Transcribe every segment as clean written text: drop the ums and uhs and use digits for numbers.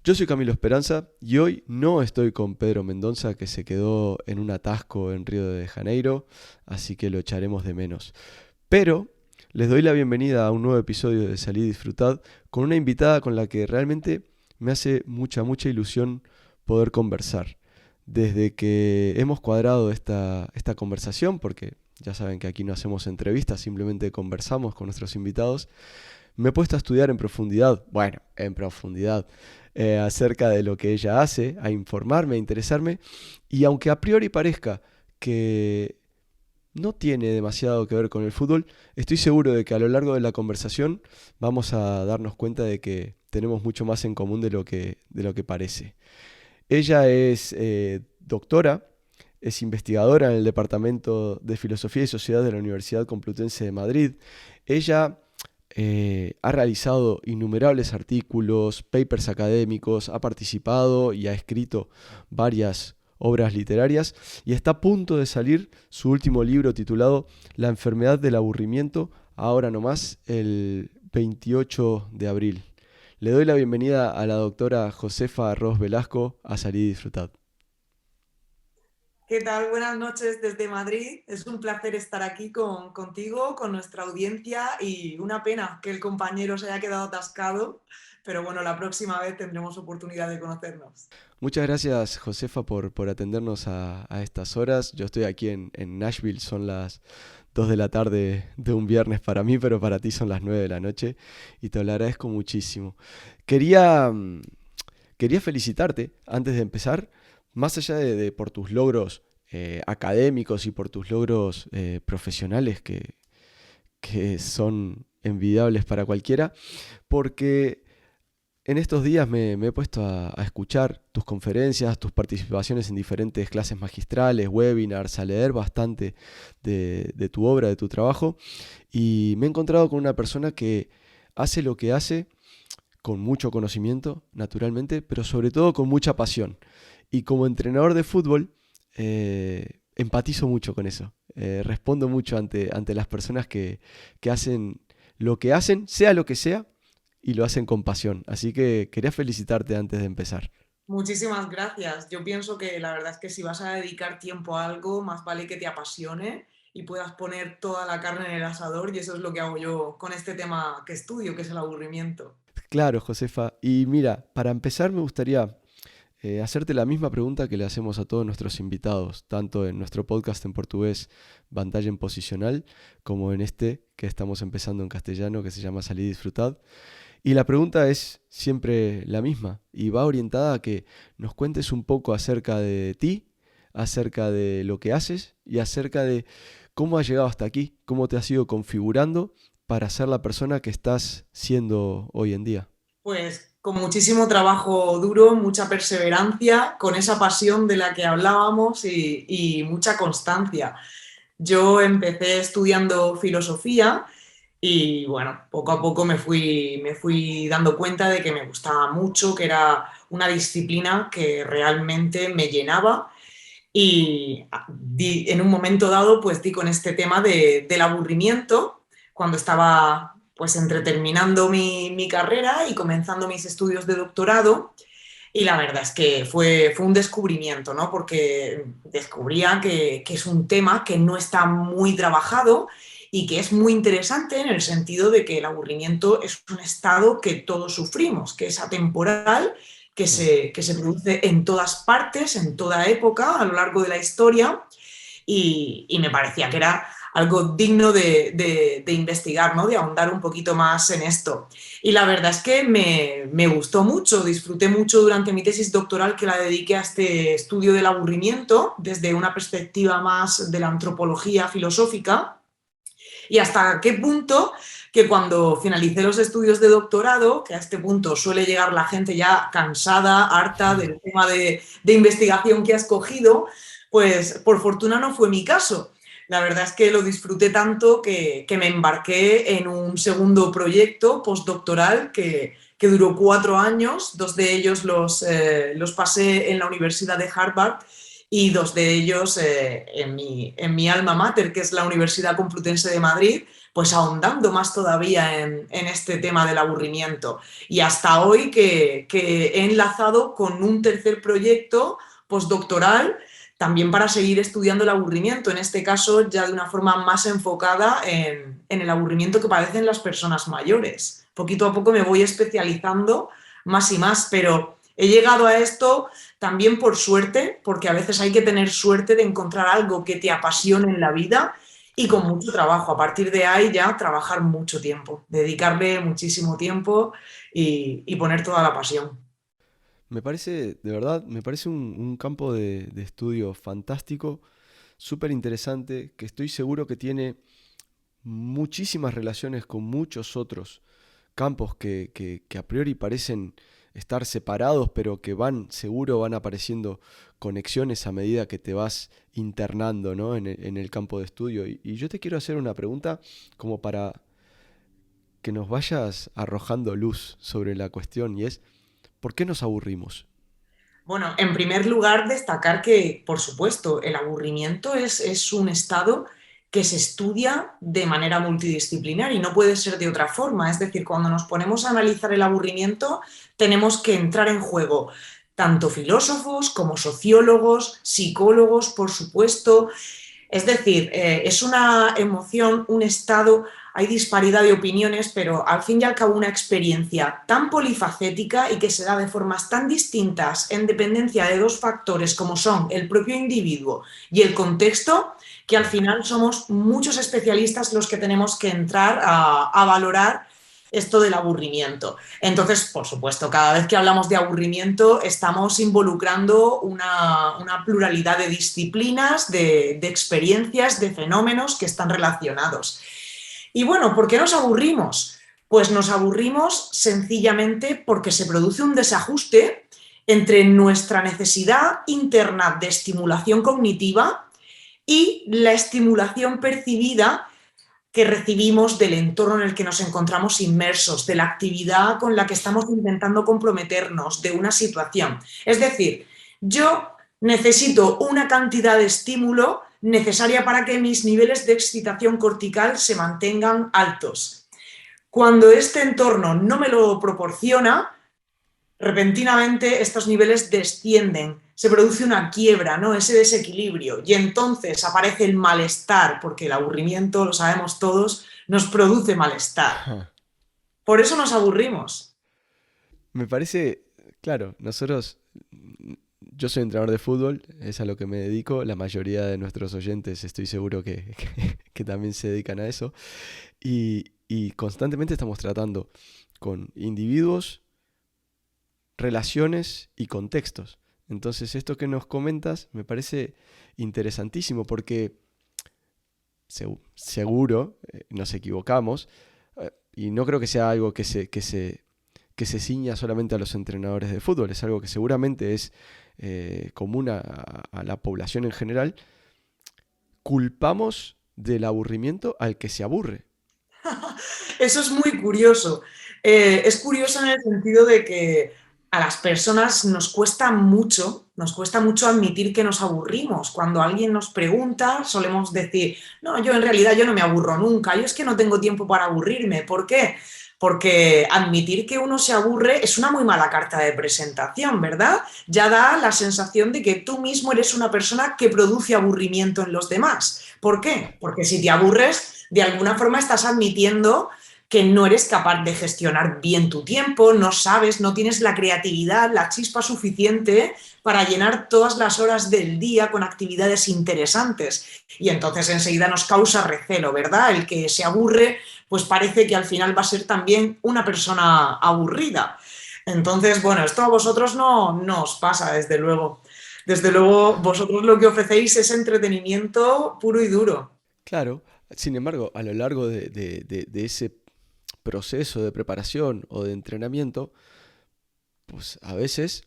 Yo soy Camilo Esperanza y hoy no estoy con Pedro Mendoza que se quedó en un atasco en Río de Janeiro, así que lo echaremos de menos. Pero les doy la bienvenida a un nuevo episodio de Salid y Disfrutad con una invitada con la que realmente me hace mucha ilusión poder conversar. Desde que hemos cuadrado esta conversación, porque ya saben que aquí no hacemos entrevistas, simplemente conversamos con nuestros invitados, me he puesto a estudiar en profundidad, acerca de lo que ella hace, a informarme, a interesarme, y aunque a priori parezca que no tiene demasiado que ver con el fútbol, estoy seguro de que a lo largo de la conversación vamos a darnos cuenta de que tenemos mucho más en común de lo que parece. Ella es doctora, es investigadora en el Departamento de Filosofía y Sociedad de la Universidad Complutense de Madrid. Ella ha realizado innumerables artículos, papers académicos, ha participado y ha escrito varias obras literarias y está a punto de salir su último libro titulado La enfermedad del aburrimiento, ahora nomás, el 28 de abril. Le doy la bienvenida a la doctora Josefa Arroz Velasco a Salir y Disfrutar. ¿Qué tal? Buenas noches desde Madrid. Es un placer estar aquí contigo, con nuestra audiencia y una pena que el compañero se haya quedado atascado, pero bueno, la próxima vez tendremos oportunidad de conocernos. Muchas gracias, Josefa, por atendernos a estas horas. Yo estoy aquí en Nashville, son las 2 de la tarde de un viernes para mí, pero para ti son las 9 de la noche y te lo agradezco muchísimo. Quería, mm, quería felicitarte antes de empezar, más allá de por tus logros académicos y por tus logros profesionales que son envidiables para cualquiera, porque en estos días me he puesto a escuchar tus conferencias, tus participaciones en diferentes clases magistrales, webinars, a leer bastante de tu obra, de tu trabajo, y me he encontrado con una persona que hace lo que hace con mucho conocimiento, naturalmente, pero sobre todo con mucha pasión. Y como entrenador de fútbol, empatizo mucho con eso. Respondo mucho ante las personas que hacen lo que hacen, sea lo que sea, y lo hacen con pasión. Así que quería felicitarte antes de empezar. Muchísimas gracias. Yo pienso que la verdad es que si vas a dedicar tiempo a algo, más vale que te apasione y puedas poner toda la carne en el asador y eso es lo que hago yo con este tema que estudio, que es el aburrimiento. Claro, Josefa. Y mira, para empezar me gustaría hacerte la misma pregunta que le hacemos a todos nuestros invitados, tanto en nuestro podcast en portugués, Vantalla en Posicional, como en este que estamos empezando en castellano, que se llama Salid y Disfrutad. Y la pregunta es siempre la misma y va orientada a que nos cuentes un poco acerca de ti, acerca de lo que haces y acerca de cómo has llegado hasta aquí, cómo te has ido configurando para ser la persona que estás siendo hoy en día. Pues con muchísimo trabajo duro, mucha perseverancia, con esa pasión de la que hablábamos y mucha constancia. Yo empecé estudiando filosofía y bueno, poco a poco me fui dando cuenta de que me gustaba mucho, que era una disciplina que realmente me llenaba y en un momento dado pues di con este tema del aburrimiento cuando estaba pues entre terminando mi carrera y comenzando mis estudios de doctorado y la verdad es que fue un descubrimiento, ¿no? Porque descubría que es un tema que no está muy trabajado y que es muy interesante en el sentido de que el aburrimiento es un estado que todos sufrimos, que es atemporal, Mm. que se produce en todas partes, en toda época, a lo largo de la historia y me parecía que era algo digno de investigar, ¿no? De ahondar un poquito más en esto. Y la verdad es que me gustó mucho, disfruté mucho durante mi tesis doctoral que la dediqué a este estudio del aburrimiento desde una perspectiva más de la antropología filosófica y hasta qué punto que cuando finalicé los estudios de doctorado, que a este punto suele llegar la gente ya cansada, harta del tema de investigación que ha escogido, pues por fortuna no fue mi caso. La verdad es que lo disfruté tanto que me embarqué en un segundo proyecto postdoctoral que duró 4 años, 2 de ellos los pasé en la Universidad de Harvard y dos de ellos en mi alma mater, que es la Universidad Complutense de Madrid, pues ahondando más todavía en este tema del aburrimiento. Y hasta hoy que he enlazado con un tercer proyecto postdoctoral también para seguir estudiando el aburrimiento, en este caso ya de una forma más enfocada en el aburrimiento que padecen las personas mayores. Poquito a poco me voy especializando más y más, pero he llegado a esto también por suerte, porque a veces hay que tener suerte de encontrar algo que te apasione en la vida y con Claro. mucho trabajo. A partir de ahí ya trabajar mucho tiempo, dedicarle muchísimo tiempo y poner toda la pasión. Me parece, de verdad, me parece un campo de estudio fantástico, súper interesante, que estoy seguro que tiene muchísimas relaciones con muchos otros campos que a priori parecen estar separados, pero que seguro van apareciendo conexiones a medida que te vas internando, ¿no? En el campo de estudio. Y yo te quiero hacer una pregunta como para que nos vayas arrojando luz sobre la cuestión, y es, ¿por qué nos aburrimos? Bueno, en primer lugar, destacar que, por supuesto, el aburrimiento es un estado que se estudia de manera multidisciplinar y no puede ser de otra forma. Es decir, cuando nos ponemos a analizar el aburrimiento, tenemos que entrar en juego tanto filósofos como sociólogos, psicólogos, por supuesto. Es decir, es una emoción, un estado, hay disparidad de opiniones, pero al fin y al cabo una experiencia tan polifacética y que se da de formas tan distintas en dependencia de dos factores como son el propio individuo y el contexto, que al Claro. final somos muchos especialistas los que tenemos que entrar a valorar esto del aburrimiento. Entonces, por supuesto, cada vez que hablamos de aburrimiento estamos involucrando una pluralidad de disciplinas, de experiencias, de fenómenos que están relacionados. Y bueno, ¿por qué nos aburrimos? Pues nos aburrimos sencillamente porque se produce un desajuste entre nuestra necesidad interna de estimulación cognitiva y la estimulación percibida que recibimos del entorno en el que nos encontramos inmersos, de la actividad con la que estamos intentando comprometernos, de una situación. Es decir, yo necesito una cantidad de estímulo necesaria para que mis niveles de excitación cortical se mantengan altos. Cuando este entorno no me lo proporciona, repentinamente estos niveles descienden, se produce una quiebra, ¿no? Ese desequilibrio, y entonces aparece el malestar, porque el aburrimiento, lo sabemos todos, nos produce malestar. Por eso nos aburrimos. Me parece, claro, yo soy entrenador de fútbol, es a lo que me dedico, la mayoría de nuestros oyentes estoy seguro que también se dedican a eso, y constantemente estamos tratando con individuos, relaciones y contextos. Entonces esto que nos comentas me parece interesantísimo porque seguro nos equivocamos, y no creo que sea algo que se ciña solamente a los entrenadores de fútbol, es algo que seguramente es común a la población en general. Culpamos del aburrimiento al que se aburre. Eso es muy curioso. Es curioso en el sentido de que a las personas nos cuesta mucho admitir que nos aburrimos. Cuando alguien nos pregunta, solemos decir, no, yo en realidad yo no me aburro nunca, yo es que no tengo tiempo para aburrirme. ¿Por qué? Porque admitir que uno se aburre es una muy mala carta de presentación, ¿verdad? Ya da la sensación de que tú mismo eres una persona que produce aburrimiento en los demás. ¿Por qué? Porque si te aburres, de alguna forma estás admitiendo que no eres capaz de gestionar bien tu tiempo, no sabes, no tienes la creatividad, la chispa suficiente para llenar todas las horas del día con actividades interesantes. Y entonces enseguida nos causa recelo, ¿verdad? El que se aburre, pues parece que al final va a ser también una persona aburrida. Entonces, bueno, esto a vosotros no os pasa, desde luego. Desde luego, vosotros lo que ofrecéis es entretenimiento puro y duro. Claro, sin embargo, a lo largo de ese proceso de preparación o de entrenamiento, pues a veces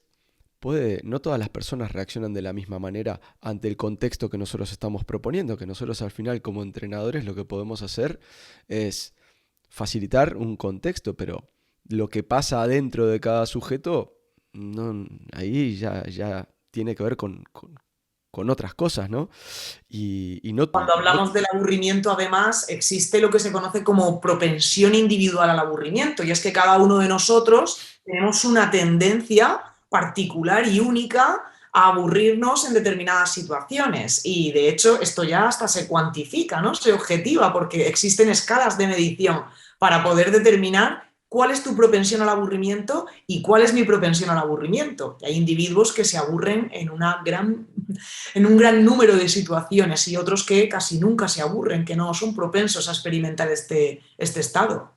no todas las personas reaccionan de la misma manera ante el contexto que nosotros estamos proponiendo, que nosotros al final como entrenadores lo que podemos hacer es facilitar un contexto, pero lo que pasa adentro de cada sujeto, no, ahí ya tiene que ver con otras cosas, ¿no? Y no, Cuando no- hablamos del aburrimiento, además, existe lo que se conoce como propensión individual al aburrimiento, y es que cada uno de nosotros tenemos una tendencia particular y única a aburrirnos en determinadas situaciones. Y de hecho, esto ya hasta se cuantifica, ¿no? Se objetiva, porque existen escalas de medición para poder determinar cuál es tu propensión al aburrimiento y cuál es mi propensión al aburrimiento. Hay individuos que se aburren en un gran número de situaciones y otros que casi nunca se aburren, que no son propensos a experimentar este estado.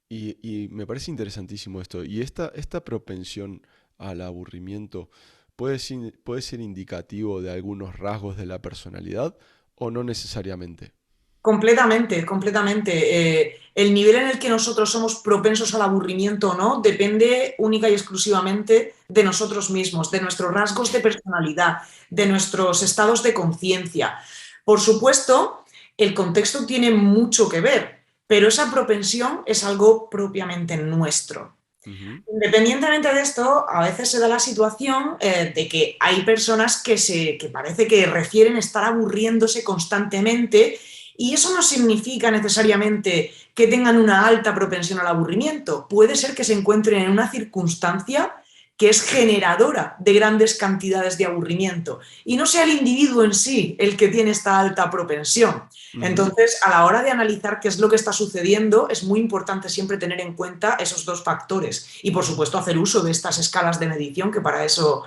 y me parece interesantísimo esto. Y esta propensión al aburrimiento puede ser indicativo de algunos rasgos de la personalidad o no necesariamente. Completamente, completamente. El nivel en el que nosotros somos propensos al aburrimiento o no depende única y exclusivamente de nosotros mismos, de nuestros rasgos de personalidad, de nuestros estados de conciencia. Por supuesto, el contexto tiene mucho que ver, pero esa propensión es algo propiamente nuestro. Ujú. Independientemente de esto, a veces se da la situación de que hay personas que parece que refieren estar aburriéndose constantemente, y eso no significa necesariamente que tengan una alta propensión al aburrimiento. Puede ser que se encuentren en una circunstancia que es generadora de grandes cantidades de aburrimiento y no sea el individuo en sí el que tiene esta alta propensión. Ujú. Entonces, a la hora de analizar qué es lo que está sucediendo, es muy importante siempre tener en cuenta esos dos factores y, por supuesto, hacer uso de estas escalas de medición que para eso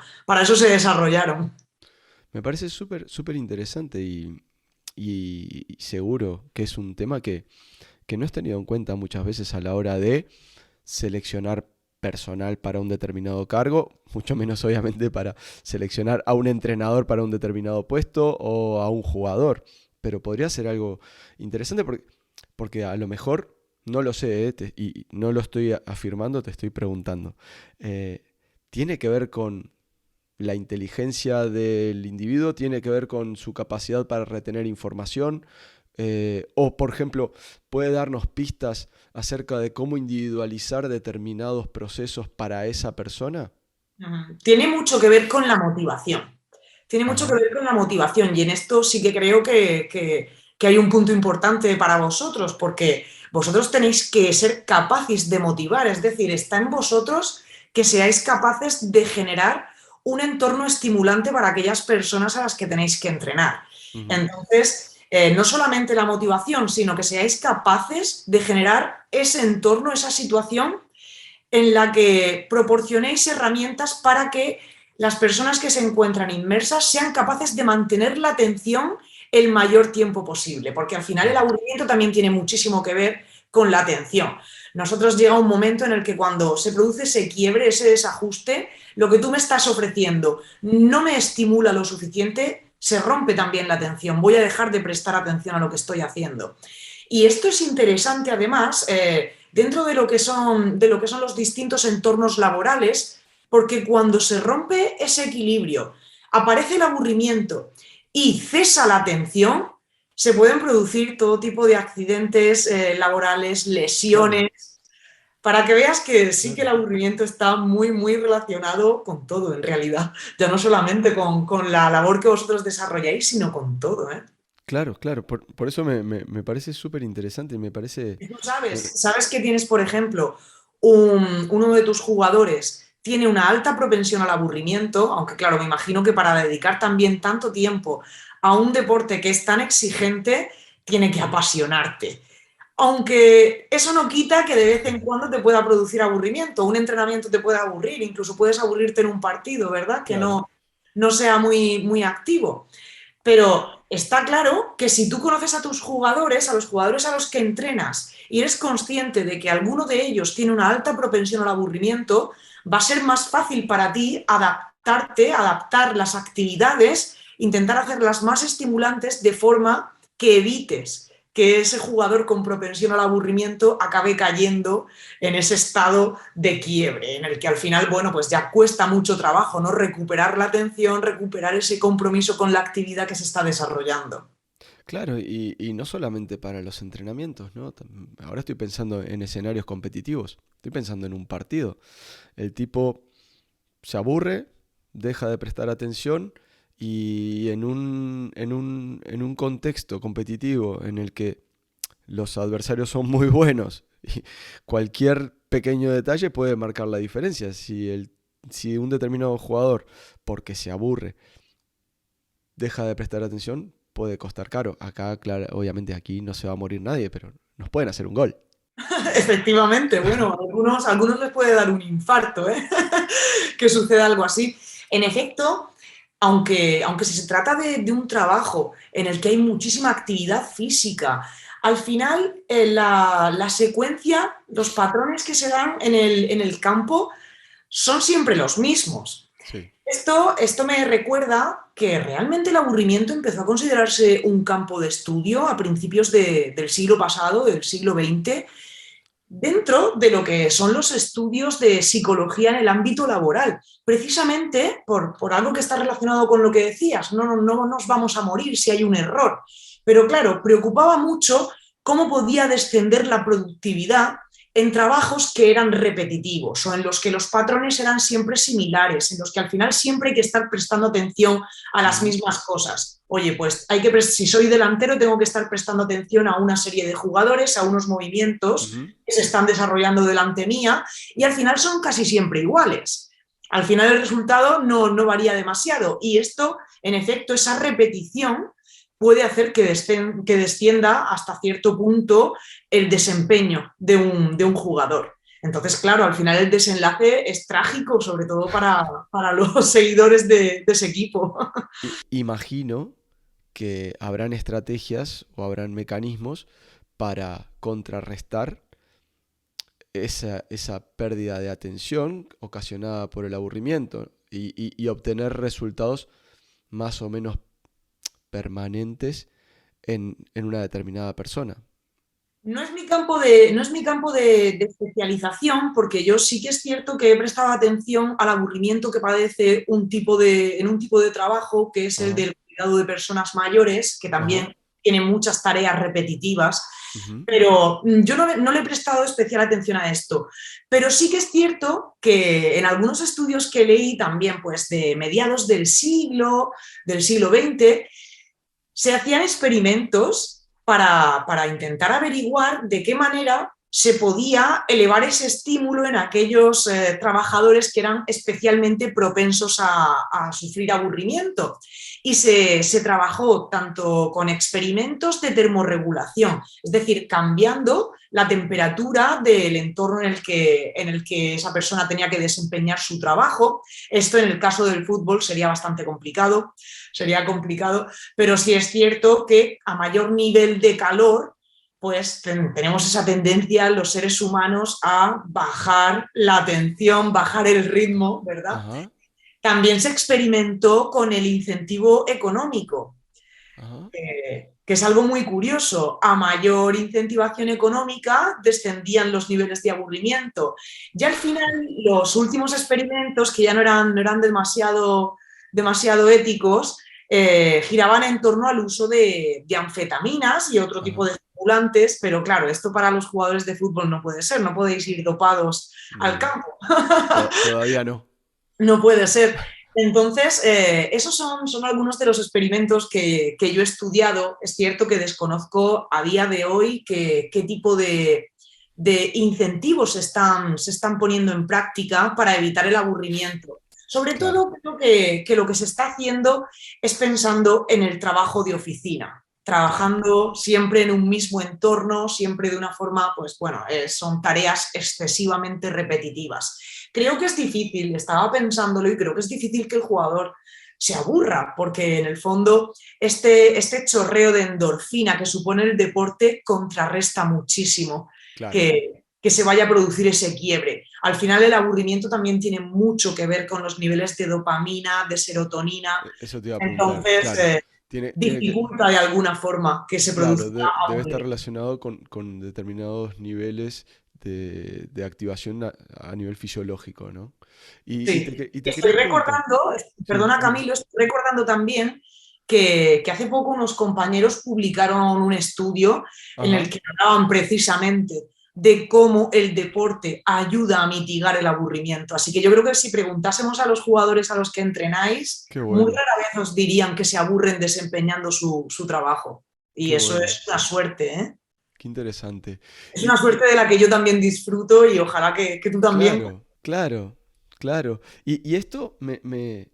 se desarrollaron. Me parece súper interesante y seguro que es un tema que no es tenido en cuenta muchas veces a la hora de seleccionar personal para un determinado cargo, mucho menos obviamente para seleccionar a un entrenador para un determinado puesto o a un jugador. Pero podría ser algo interesante porque a lo mejor, no lo sé, y no lo estoy afirmando, te estoy preguntando. Eh, ¿Tiene que ver con la inteligencia del individuo? ¿Tiene que ver con su capacidad para retener información? O, por ejemplo, puede darnos pistas acerca de cómo individualizar determinados procesos para esa persona. Tiene mucho que ver con la motivación. Tiene mucho que Ajá. ver con la motivación, y en esto sí que creo que hay un punto importante para vosotros, porque vosotros tenéis que ser capaces de motivar, es decir, está en vosotros que seáis capaces de generar un entorno estimulante para aquellas personas a las que tenéis que entrenar. Ujú. Entonces, no solamente la motivación, sino que seáis capaces de generar ese entorno, esa situación en la que proporcionéis herramientas para que las personas que se encuentran inmersas sean capaces de mantener la atención el mayor tiempo posible, porque al final el Claro. aburrimiento también tiene muchísimo que ver con la atención. Nosotros llega un momento en el que cuando se produce ese quiebre, ese desajuste, lo que tú me estás ofreciendo no me estimula lo suficiente, se rompe también la atención, voy a dejar de prestar atención a lo que estoy haciendo. Y esto es interesante, además, dentro de lo que son los distintos entornos laborales, porque cuando se rompe ese equilibrio, aparece el aburrimiento y cesa la atención, se pueden producir todo tipo de accidentes laborales, Claro, lesiones, para que veas que sí que el claro. aburrimiento está muy, muy relacionado con todo, en realidad. Ya no solamente con la labor que vosotros desarrolláis, sino con todo, ¿eh? Claro, claro. Por eso me parece súper interesante y me parece... Y tú sabes, eh, sabes que tienes, por ejemplo, uno de tus jugadores tiene una alta propensión al aburrimiento, aunque claro, me imagino que para dedicar también tanto tiempo a un deporte que es tan exigente, tiene que apasionarte. Aunque eso no quita que de vez en cuando te pueda producir aburrimiento, un entrenamiento te puede aburrir, incluso puedes aburrirte en un partido, ¿verdad? Que claro. no sea muy, muy activo. Pero está claro que si tú conoces a tus jugadores, a los jugadores a los que entrenas, y eres consciente de que alguno de ellos tiene una alta propensión al aburrimiento, va a ser más fácil para ti adaptarte, adaptar las actividades, intentar hacerlas más estimulantes de forma que evites que ese jugador con propensión al aburrimiento acabe cayendo en ese estado de quiebre, en el que al final, bueno, pues ya cuesta mucho trabajo, ¿no? Recuperar la atención, recuperar ese compromiso con la actividad que se está desarrollando. Claro, y no solamente para los entrenamientos, ¿no? Ahora estoy pensando en escenarios competitivos. Estoy pensando en un partido. El tipo se aburre, deja de prestar atención Y en un contexto competitivo en el que los adversarios son muy buenos y cualquier pequeño detalle puede marcar la diferencia. Si un determinado jugador, porque se aburre, deja de prestar atención, puede costar caro. Acá, claro, obviamente aquí no se va a morir nadie, pero nos pueden hacer un gol. Efectivamente, bueno, a algunos les puede dar un infarto, ¿eh? Que suceda algo así. En efecto, aunque si se trata de un trabajo en el que hay muchísima actividad física, al final la secuencia, los patrones que se dan en el campo son siempre los mismos. Sí. Esto me recuerda que realmente el aburrimiento empezó a considerarse un campo de estudio a principios del siglo pasado, del siglo XX, dentro de lo que son los estudios de psicología en el ámbito laboral, precisamente por algo que está relacionado con lo que decías, no nos vamos a morir si hay un error. Pero claro, preocupaba mucho cómo podía descender la productividad en trabajos que eran repetitivos o en los que los patrones eran siempre similares, en los que al final siempre hay que estar prestando atención a las Ujú, mismas cosas. Oye, pues si soy delantero tengo que estar prestando atención a una serie de jugadores, a unos movimientos ujú. que se están desarrollando delante mía y al final son casi siempre iguales. Al final el resultado no varía demasiado y esto, en efecto, esa repetición puede hacer que descienda hasta cierto punto el desempeño de un jugador. Entonces, claro, al final el desenlace es trágico, sobre todo para los seguidores de ese equipo. Imagino que habrán estrategias o habrán mecanismos para contrarrestar esa pérdida de atención ocasionada por el aburrimiento y obtener resultados más o menos permanentes en una determinada persona. No es mi campo de especialización, porque yo sí que es cierto que he prestado atención al aburrimiento que padece en un tipo de trabajo, que es el Ajá, del cuidado de personas mayores, que ajá, también tiene muchas tareas repetitivas, ujú, pero yo no le he prestado especial atención a esto. Pero sí que es cierto que en algunos estudios que leí también, pues de mediados del siglo XX, se hacían experimentos para intentar averiguar de qué manera se podía elevar ese estímulo en aquellos trabajadores que eran especialmente propensos a sufrir aburrimiento. Y se trabajó tanto con experimentos de termorregulación, es decir, cambiando la temperatura del entorno en el que esa persona tenía que desempeñar su trabajo. Esto en el caso del fútbol sería complicado, pero sí es cierto que a mayor nivel de calor, pues tenemos esa tendencia los seres humanos a bajar la atención, bajar el ritmo, ¿verdad? ajá, También se experimentó con el incentivo económico, ajá. que es algo muy curioso. A mayor incentivación económica descendían los niveles de aburrimiento. Y al final, los últimos experimentos, que ya no eran demasiado éticos, giraban en torno al uso de anfetaminas y otro tipo Ajá. de estimulantes, pero claro, esto para los jugadores de fútbol no puede ser, no podéis ir dopados al No, campo. todavía no. No puede ser. Entonces, esos son algunos de los experimentos que yo he estudiado. Es cierto que desconozco a día de hoy qué tipo de incentivos se están poniendo en práctica para evitar el aburrimiento. Sobre Claro. todo, creo que lo que se está haciendo es pensando en el trabajo de oficina, Claro. trabajando siempre en un mismo entorno, siempre de una forma, pues bueno, son tareas excesivamente repetitivas. Creo que es difícil, estaba pensándolo y creo que es difícil que el jugador se aburra, porque en el fondo este chorreo de endorfina que supone el deporte contrarresta muchísimo Claro. que se vaya a producir ese quiebre. Al final el aburrimiento también tiene mucho que ver con los niveles de dopamina, de serotonina, Eso te iba a preguntar. entonces Claro. Tiene que, dificulta de alguna forma que se claro, produzca debe estar aburrimiento. relacionado con determinados niveles de activación a nivel fisiológico, ¿no? Sí, Y te estoy quería preguntar. recordando, Sí, perdona dime. Camilo, estoy recordando también que hace poco unos compañeros publicaron un estudio en el Ajá. que hablaban precisamente de cómo el deporte ayuda a mitigar el aburrimiento. Así que yo creo que si preguntásemos a los jugadores a los que entrenáis, Qué muy bueno, rara vez os dirían que se aburren desempeñando su trabajo. Y qué eso bueno, es una suerte, ¿eh? qué interesante. Es una Y suerte de la que yo también disfruto y ojalá que tú también. claro, claro, claro. Y esto me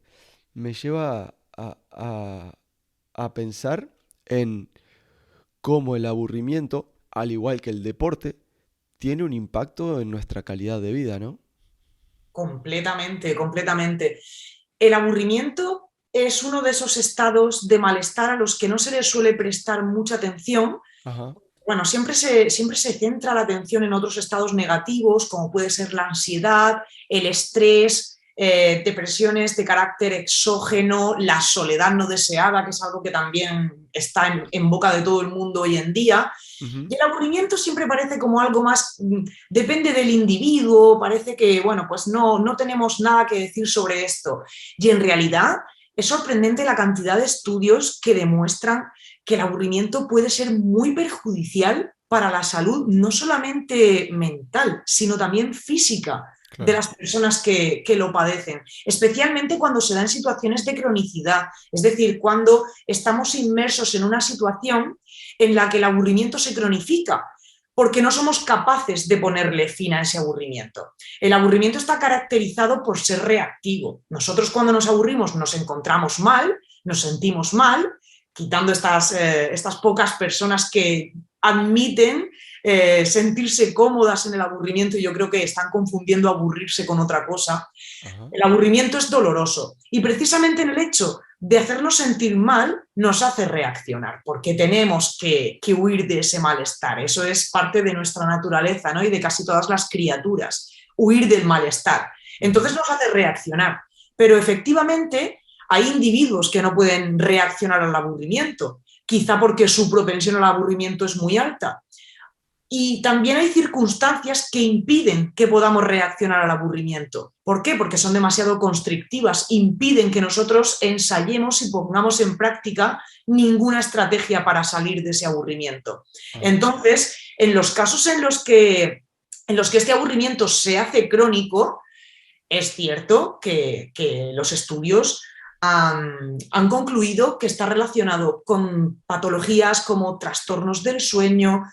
lleva a pensar en cómo el aburrimiento, al igual que el deporte, tiene un impacto en nuestra calidad de vida, ¿no? Completamente, completamente. El aburrimiento es uno de esos estados de malestar a los que no se le suele prestar mucha atención. Ajá. Bueno, siempre se centra la atención en otros estados negativos, como puede ser la ansiedad, el estrés, depresiones de carácter exógeno, la soledad no deseada, que es algo que también está en boca de todo el mundo hoy en día. Ujú. Y el aburrimiento siempre parece como algo más, depende del individuo, parece que, bueno, pues no tenemos nada que decir sobre esto. Y en realidad es sorprendente la cantidad de estudios que demuestran que el aburrimiento puede ser muy perjudicial para la salud, no solamente mental, sino también física de Claro. las personas que lo padecen, especialmente cuando se da en situaciones de cronicidad, es decir, cuando estamos inmersos en una situación en la que el aburrimiento se cronifica, porque no somos capaces de ponerle fin a ese aburrimiento. El aburrimiento está caracterizado por ser reactivo. Nosotros cuando nos aburrimos nos encontramos mal, nos sentimos mal, quitando estas pocas personas que admiten sentirse cómodas en el aburrimiento, y yo creo que están confundiendo aburrirse con otra cosa. Ajá. El aburrimiento es doloroso y precisamente en el hecho de hacernos sentir mal nos hace reaccionar, porque tenemos que huir de ese malestar. Eso es parte de nuestra naturaleza, ¿no? Y de casi todas las criaturas, huir del malestar. Entonces Ujú. nos hace reaccionar. Pero efectivamente hay individuos que no pueden reaccionar al aburrimiento, quizá porque su propensión al aburrimiento es muy alta. Y también hay circunstancias que impiden que podamos reaccionar al aburrimiento. ¿Por qué? Porque son demasiado constrictivas, impiden que nosotros ensayemos y pongamos en práctica ninguna estrategia para salir de ese aburrimiento. Ajá. Entonces, en los casos en los que este aburrimiento se hace crónico, es cierto que los estudios han concluido que está relacionado con patologías como trastornos del sueño,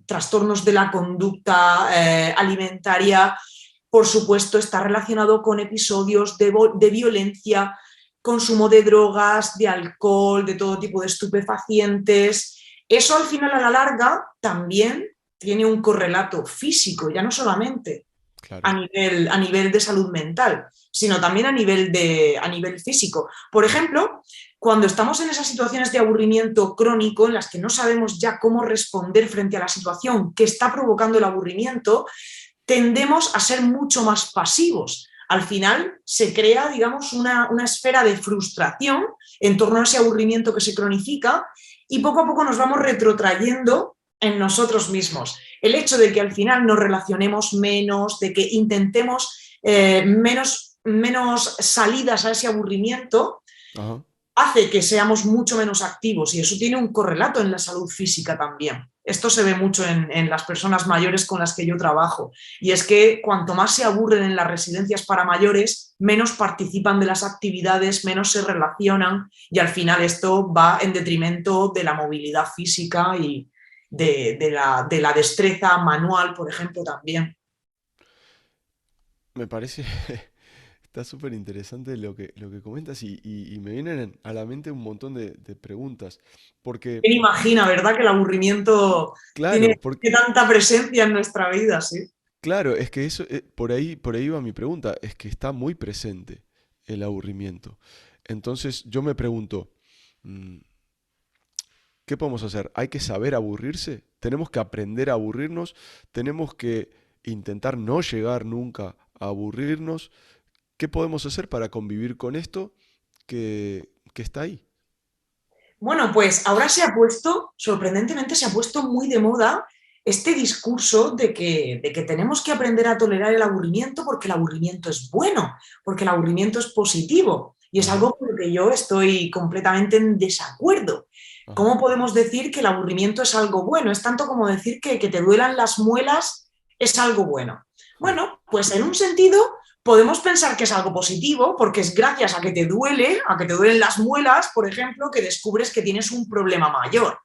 trastornos de la conducta alimentaria. Por supuesto, está relacionado con episodios de violencia, consumo de drogas, de alcohol, de todo tipo de estupefacientes. Eso al final, a la larga, también tiene un correlato físico, ya no solamente a Claro. nivel, a nivel de salud mental, sino también a nivel físico. Por ejemplo, cuando estamos en esas situaciones de aburrimiento crónico en las que no sabemos ya cómo responder frente a la situación que está provocando el aburrimiento, tendemos a ser mucho más pasivos. Al final se crea, digamos, una esfera de frustración en torno a ese aburrimiento que se cronifica y poco a poco nos vamos retrotrayendo en nosotros mismos. El hecho de que al final nos relacionemos menos, de que intentemos menos salidas a ese aburrimiento, Ajá. hace que seamos mucho menos activos y eso tiene un correlato en la salud física también. Esto se ve mucho en las personas mayores con las que yo trabajo y es que cuanto más se aburren en las residencias para mayores, menos participan de las actividades, menos se relacionan y al final esto va en detrimento de la movilidad física y de la destreza manual, por ejemplo, también. Me parece, está súper interesante lo que comentas y me vienen a la mente un montón de preguntas. Porque, ¿Quién imagina, verdad, que el aburrimiento tiene, claro, porque, tiene tanta presencia en nuestra vida? Sí. claro, es que eso, por ahí va mi pregunta, es que está muy presente el aburrimiento. Entonces yo me pregunto, mm, ¿qué podemos hacer? ¿Hay que saber aburrirse? ¿Tenemos que aprender a aburrirnos? ¿Tenemos que intentar no llegar nunca a aburrirnos? ¿Qué podemos hacer para convivir con esto que está ahí? Bueno, pues ahora sorprendentemente se ha puesto muy de moda este discurso de que tenemos que aprender a tolerar el aburrimiento porque el aburrimiento es bueno, porque el aburrimiento es positivo. Y es Ajá, algo con lo que yo estoy completamente en desacuerdo. Ajá. ¿Cómo podemos decir que el aburrimiento es algo bueno? Es tanto como decir que te duelan las muelas es algo bueno. Mm. Bueno, pues en un sentido podemos pensar que es algo positivo, porque es gracias a que te duele, a que te duelen las muelas, por ejemplo, que descubres que tienes un problema mayor.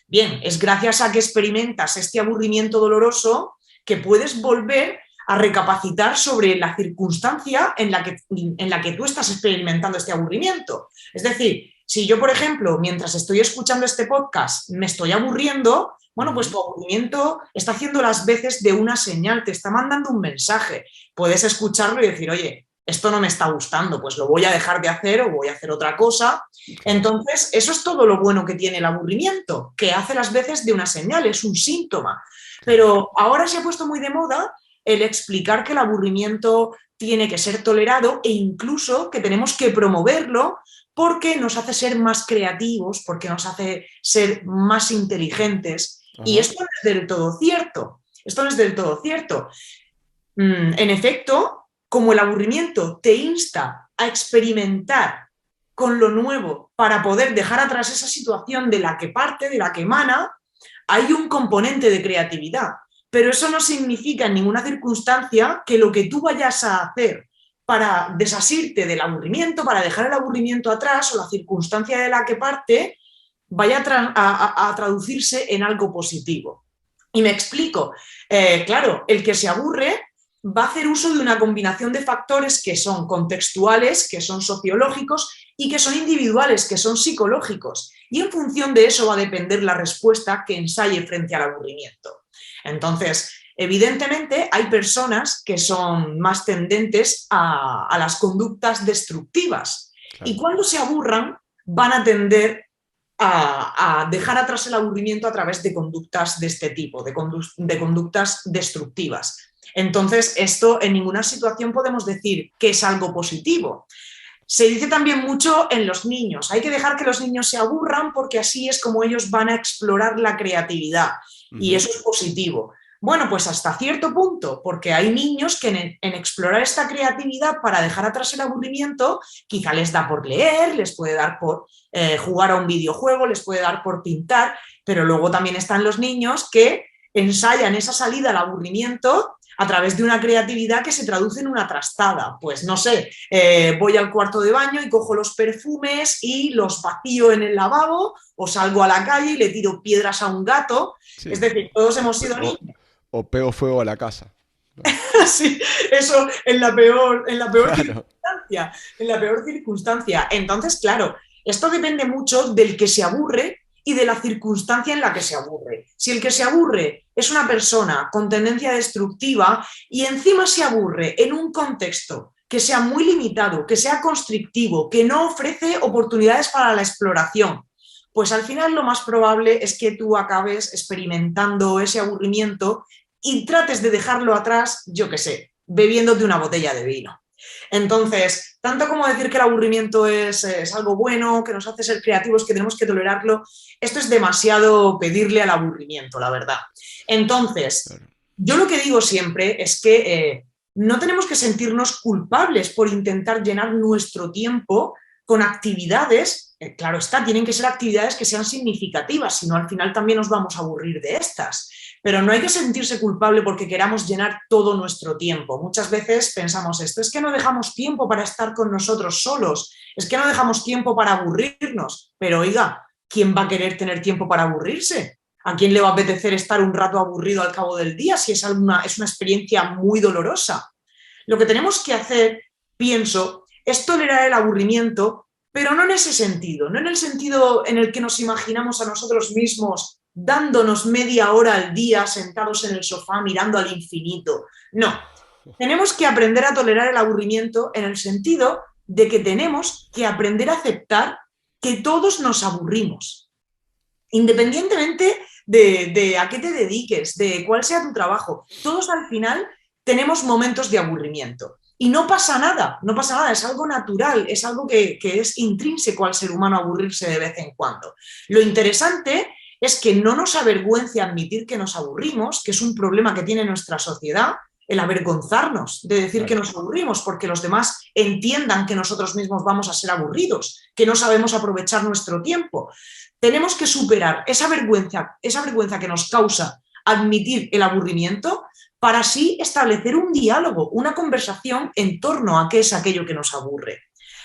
Bien, es gracias a que experimentas este aburrimiento doloroso que puedes volver a recapacitar sobre la circunstancia en la que tú estás experimentando este aburrimiento. Es decir, si yo, por ejemplo, mientras estoy escuchando este podcast me estoy aburriendo, bueno, pues Ujú. tu aburrimiento está haciendo las veces de una señal, te está mandando un mensaje. Puedes escucharlo y decir, oye, esto no me está gustando, pues lo voy a dejar de hacer o voy a hacer otra cosa. Claro. Entonces, eso es todo lo bueno que tiene el aburrimiento, que hace las veces de una señal, es un síntoma. Claro. Pero ahora se ha puesto muy de moda el explicar que el aburrimiento tiene que ser tolerado e incluso que tenemos que promoverlo porque nos hace ser más creativos, porque nos hace ser más inteligentes. Y Ajá. esto no es del todo cierto. Esto no es del todo cierto. En efecto, como el aburrimiento te insta a experimentar con lo nuevo para poder dejar atrás esa situación de la que parte, de la que emana, hay un componente de creatividad. Pero eso no significa en ninguna circunstancia que lo que tú vayas a hacer para desasirte del aburrimiento, para dejar el aburrimiento atrás o la circunstancia de la que parte, vaya a traducirse en algo positivo. Y me explico. Claro, el que se aburre va a hacer uso de una combinación de factores que son contextuales, que son sociológicos y que son individuales, que son psicológicos. Y en función de eso va a depender la respuesta que ensaye frente al aburrimiento. Entonces, evidentemente hay personas que son más tendentes a las conductas destructivas y Claro. cuando se aburran van a tender a dejar atrás el aburrimiento a través de conductas de este tipo, de conductas destructivas. Entonces, esto en ninguna situación podemos decir que es algo positivo. Se dice también mucho en los niños. Hay que dejar que los niños se aburran porque así es como ellos van a explorar la creatividad. Y Ujú. eso es positivo. Bueno, pues hasta cierto punto, porque hay niños que en explorar esta creatividad para dejar atrás el aburrimiento, quizá les da por leer, les puede dar por jugar a un videojuego, les puede dar por pintar, pero luego también están los niños que ensayan esa salida al aburrimiento a través de una creatividad que se traduce en una trastada. Pues no sé, voy al cuarto de baño y cojo los perfumes y los vacío en el lavabo o salgo a la calle y le tiro piedras a un gato. Es Sí. decir, todos hemos sido O, niños. o pego fuego a la casa. ¿No? Sí, eso en la peor Claro. circunstancia, en la peor circunstancia. Entonces, claro, esto depende mucho del que se aburre y de la circunstancia en la que se aburre. Si el que se aburre es una persona con tendencia destructiva y encima se aburre en un contexto que sea muy limitado, que sea constrictivo, que no ofrece oportunidades para la exploración, pues al final lo más probable es que tú acabes experimentando ese aburrimiento y trates de dejarlo atrás, yo qué sé, bebiéndote una botella de vino. Entonces, tanto como decir que el aburrimiento es algo bueno, que nos hace ser creativos, que tenemos que tolerarlo, esto es demasiado pedirle al aburrimiento, la verdad. Entonces, Claro. yo lo que digo siempre es que no tenemos que sentirnos culpables por intentar llenar nuestro tiempo con actividades, claro está, tienen que ser actividades que sean significativas, si no al final también nos vamos a aburrir de estas. Pero no hay que sentirse culpable porque queramos llenar todo nuestro tiempo. Muchas veces pensamos esto, es que no dejamos tiempo para estar con nosotros solos, es que no dejamos tiempo para aburrirnos. Pero oiga, ¿quién va a querer tener tiempo para aburrirse? ¿A quién le va a apetecer estar un rato aburrido al cabo del día si es una experiencia muy dolorosa? Lo que tenemos que hacer, pienso, es tolerar el aburrimiento, pero no en ese sentido, no en el sentido en el que nos imaginamos a nosotros mismos dándonos media hora al día sentados en el sofá mirando al infinito. No, tenemos que aprender a tolerar el aburrimiento en el sentido de que tenemos que aprender a aceptar que todos nos aburrimos, independientemente de a qué te dediques, de cuál sea tu trabajo. Todos al final tenemos momentos de aburrimiento. Y no pasa nada, no pasa nada, es algo natural, es algo que es intrínseco al ser humano aburrirse de vez en cuando. Lo interesante es que no nos avergüence admitir que nos aburrimos, que es un problema que tiene nuestra sociedad. el avergonzarnos de decir que Claro. nos aburrimos, porque los demás entiendan que nosotros mismos vamos a ser aburridos, que no sabemos aprovechar nuestro tiempo. Tenemos que superar esa vergüenza que nos causa admitir el aburrimiento para así establecer un diálogo, una conversación en torno a qué es aquello que nos aburre.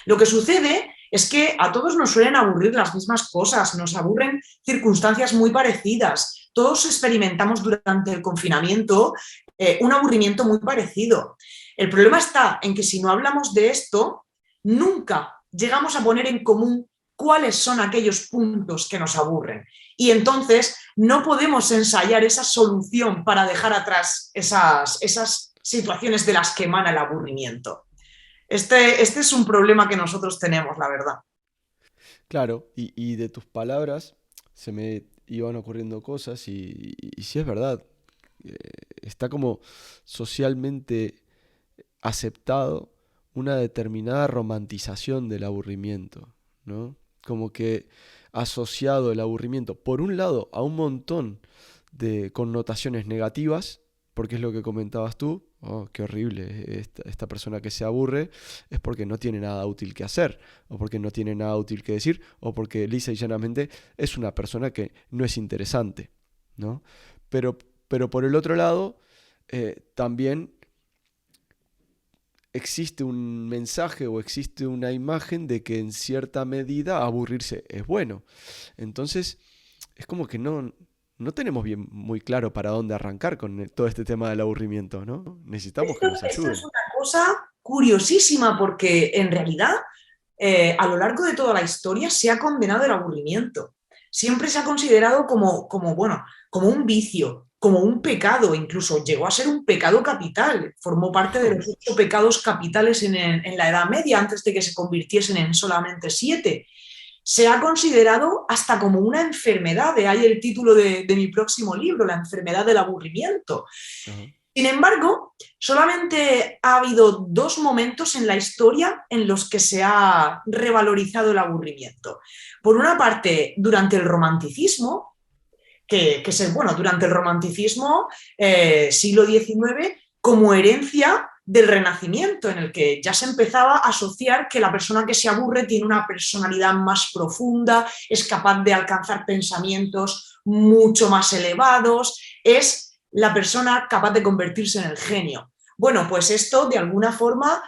Lo que sucede es que a todos nos suelen aburrir las mismas cosas, nos aburren circunstancias muy parecidas. Todos experimentamos durante el confinamiento un aburrimiento muy parecido. El problema está en que si no hablamos de esto, nunca llegamos a poner en común cuáles son aquellos puntos que nos aburren. Y entonces no podemos ensayar esa solución para dejar atrás esas situaciones de las que emana el aburrimiento. Este es un problema que nosotros tenemos, la verdad. Claro, y de tus palabras se me iban ocurriendo cosas y sí es verdad, eh, está como socialmente aceptado una determinada romantización del aburrimiento, ¿no? Como que asociado el aburrimiento, por un lado, a un montón de connotaciones negativas, porque es lo que comentabas tú, oh, qué horrible, esta persona que se aburre es porque no tiene nada útil que hacer, o porque no tiene nada útil que decir, o porque lisa y llanamente es una persona que no es interesante, ¿no? Pero, pero por el otro lado, también existe un mensaje o existe una imagen de que en cierta medida aburrirse es bueno. Entonces, es como que no tenemos bien muy claro para dónde arrancar con todo este tema del aburrimiento, ¿no? Necesitamos que nos Esto es ayuden. una cosa curiosísima porque en realidad a lo largo de toda la historia se ha condenado el aburrimiento. Siempre se ha considerado bueno, como un vicio, como un pecado, incluso llegó a ser un pecado capital. Formó parte de los 8 pecados capitales en la Edad Media, antes de que se convirtiesen en solamente 7. Se ha considerado hasta como una enfermedad, de ahí el título de mi próximo libro, La enfermedad del aburrimiento. Ajá. Sin embargo, solamente ha habido 2 momentos en la historia en los que se ha revalorizado el aburrimiento. Por una parte, durante el romanticismo, bueno, durante el romanticismo, siglo XIX, como herencia del Renacimiento, en el que ya se empezaba a asociar que la persona que se aburre tiene una personalidad más profunda, es capaz de alcanzar pensamientos mucho más elevados, es la persona capaz de convertirse en el genio. Bueno, pues esto de alguna forma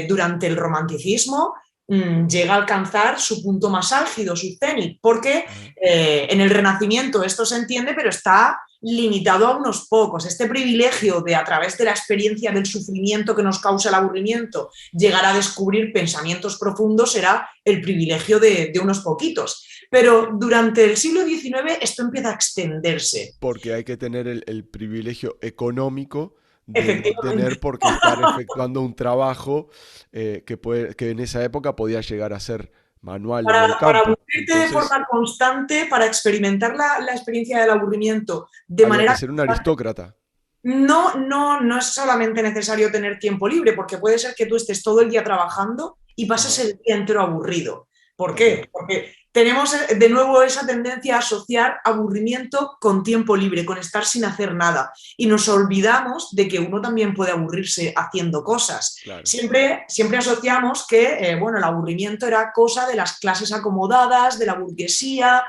durante el romanticismo llega a alcanzar su punto más álgido, su cenit, porque Ajá. en el Renacimiento esto se entiende, pero está limitado a unos pocos. Este privilegio de, a través de la experiencia del sufrimiento que nos causa el aburrimiento, llegar a descubrir pensamientos profundos será el privilegio de unos poquitos. Pero durante el siglo XIX esto empieza a extenderse. Porque hay que tener el privilegio económico de no Efectivamente. tener por qué estar efectuando un trabajo que en esa época podía llegar a ser manual en el Para campo. aburrirte de Entonces forma constante, para experimentar la experiencia del aburrimiento de había que manera ser un constante, aristócrata. no es solamente necesario tener tiempo libre, porque puede ser que tú estés todo el día trabajando y pases Ajá, el día entero aburrido. ¿Por ok. qué? Porque tenemos de nuevo esa tendencia a asociar aburrimiento con tiempo libre, con estar sin hacer nada. Y nos olvidamos de que uno también puede aburrirse haciendo cosas. Claro. Siempre asociamos que bueno, el aburrimiento era cosa de las clases acomodadas, de la burguesía.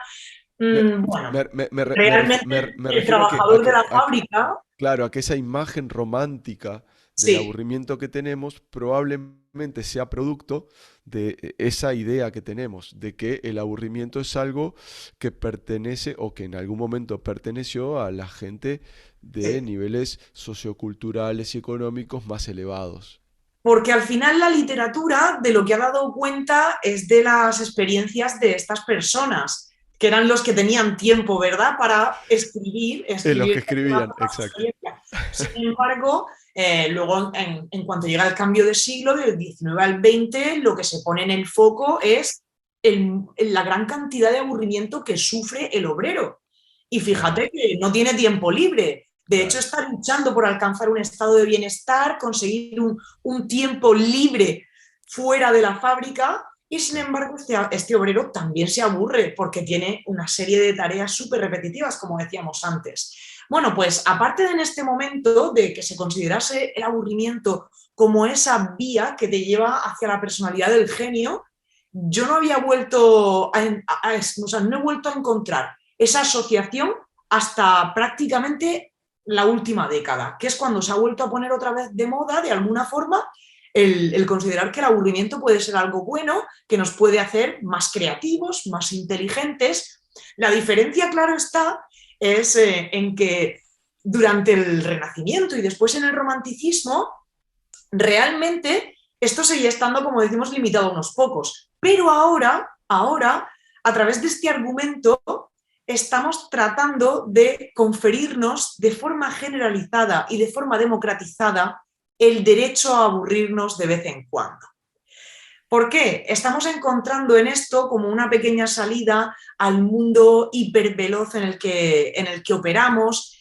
Me, Bueno, me realmente el refiero a que, trabajador de la fábrica, claro, a que esa imagen romántica del sí. aburrimiento que tenemos probablemente sea producto de esa idea que tenemos, de que el aburrimiento es algo que pertenece o que en algún momento perteneció a la gente de Sí. niveles socioculturales y económicos más elevados. Porque al final la literatura de lo que ha dado cuenta es de las experiencias de estas personas, que eran los que tenían tiempo, ¿verdad?, para En los escribir que de alguna escribían, forma su exacto. experiencia. Sin embargo, luego en cuanto llega el cambio de siglo, del XIX al XX, lo que se pone en el foco es la gran cantidad de aburrimiento que sufre el obrero. Y Ajá, fíjate que no tiene tiempo libre. De hecho, claro. está luchando por alcanzar un estado de bienestar, conseguir un tiempo libre fuera de la fábrica y sin Sí. embargo este obrero también se aburre porque tiene una serie de tareas súper repetitivas, como decíamos antes. Bueno, pues aparte de en este momento de que se considerase el aburrimiento como esa vía que te lleva hacia la personalidad del genio, yo no había vuelto o sea, no he vuelto a encontrar esa asociación hasta prácticamente la última década, que es cuando se ha vuelto a poner otra vez de moda, de alguna forma, el considerar que el aburrimiento puede ser algo bueno, que nos puede hacer más creativos, más inteligentes. La diferencia, claro está, es en que durante el Renacimiento y después en el Romanticismo, realmente esto seguía estando, como decimos, limitado a unos pocos. Pero ahora, a través de este argumento, estamos tratando de conferirnos de forma generalizada y de forma democratizada el derecho a aburrirnos de vez en cuando. ¿Por qué? Estamos encontrando en esto como una pequeña salida al mundo hiperveloz en el que operamos,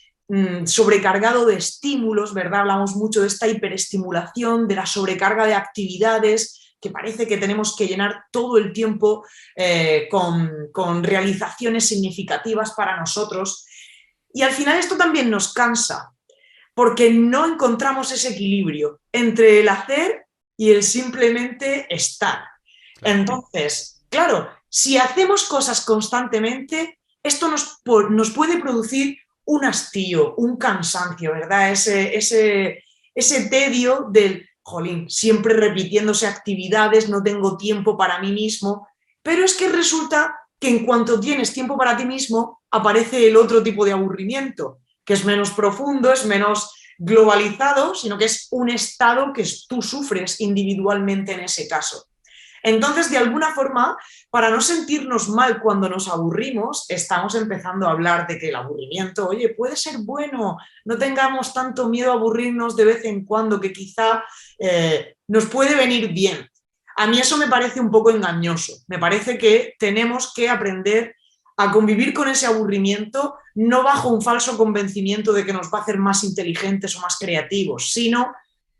sobrecargado de estímulos, ¿verdad? Hablamos mucho de esta hiperestimulación, de la sobrecarga de actividades, que parece que tenemos que llenar todo el tiempo con realizaciones significativas para nosotros. Y al final esto también nos cansa, porque no encontramos ese equilibrio entre el hacer y el simplemente estar. Claro. Entonces, claro, si hacemos cosas constantemente, esto nos puede producir un hastío, un cansancio, ¿verdad? Ese tedio del, jolín, siempre repitiéndose actividades, no tengo tiempo para mí mismo, pero es que resulta que en cuanto tienes tiempo para ti mismo, aparece el otro tipo de aburrimiento, que es menos profundo, es menos globalizado, sino que es un estado que tú sufres individualmente en ese caso. Entonces, de alguna forma, para no sentirnos mal cuando nos aburrimos, estamos empezando a hablar de que el aburrimiento, oye, puede ser bueno, no tengamos tanto miedo a aburrirnos de vez en cuando, que quizá nos puede venir bien. A mí eso me parece un poco engañoso. Me parece que tenemos que aprender a convivir con ese aburrimiento, no bajo un falso convencimiento de que nos va a hacer más inteligentes o más creativos, sino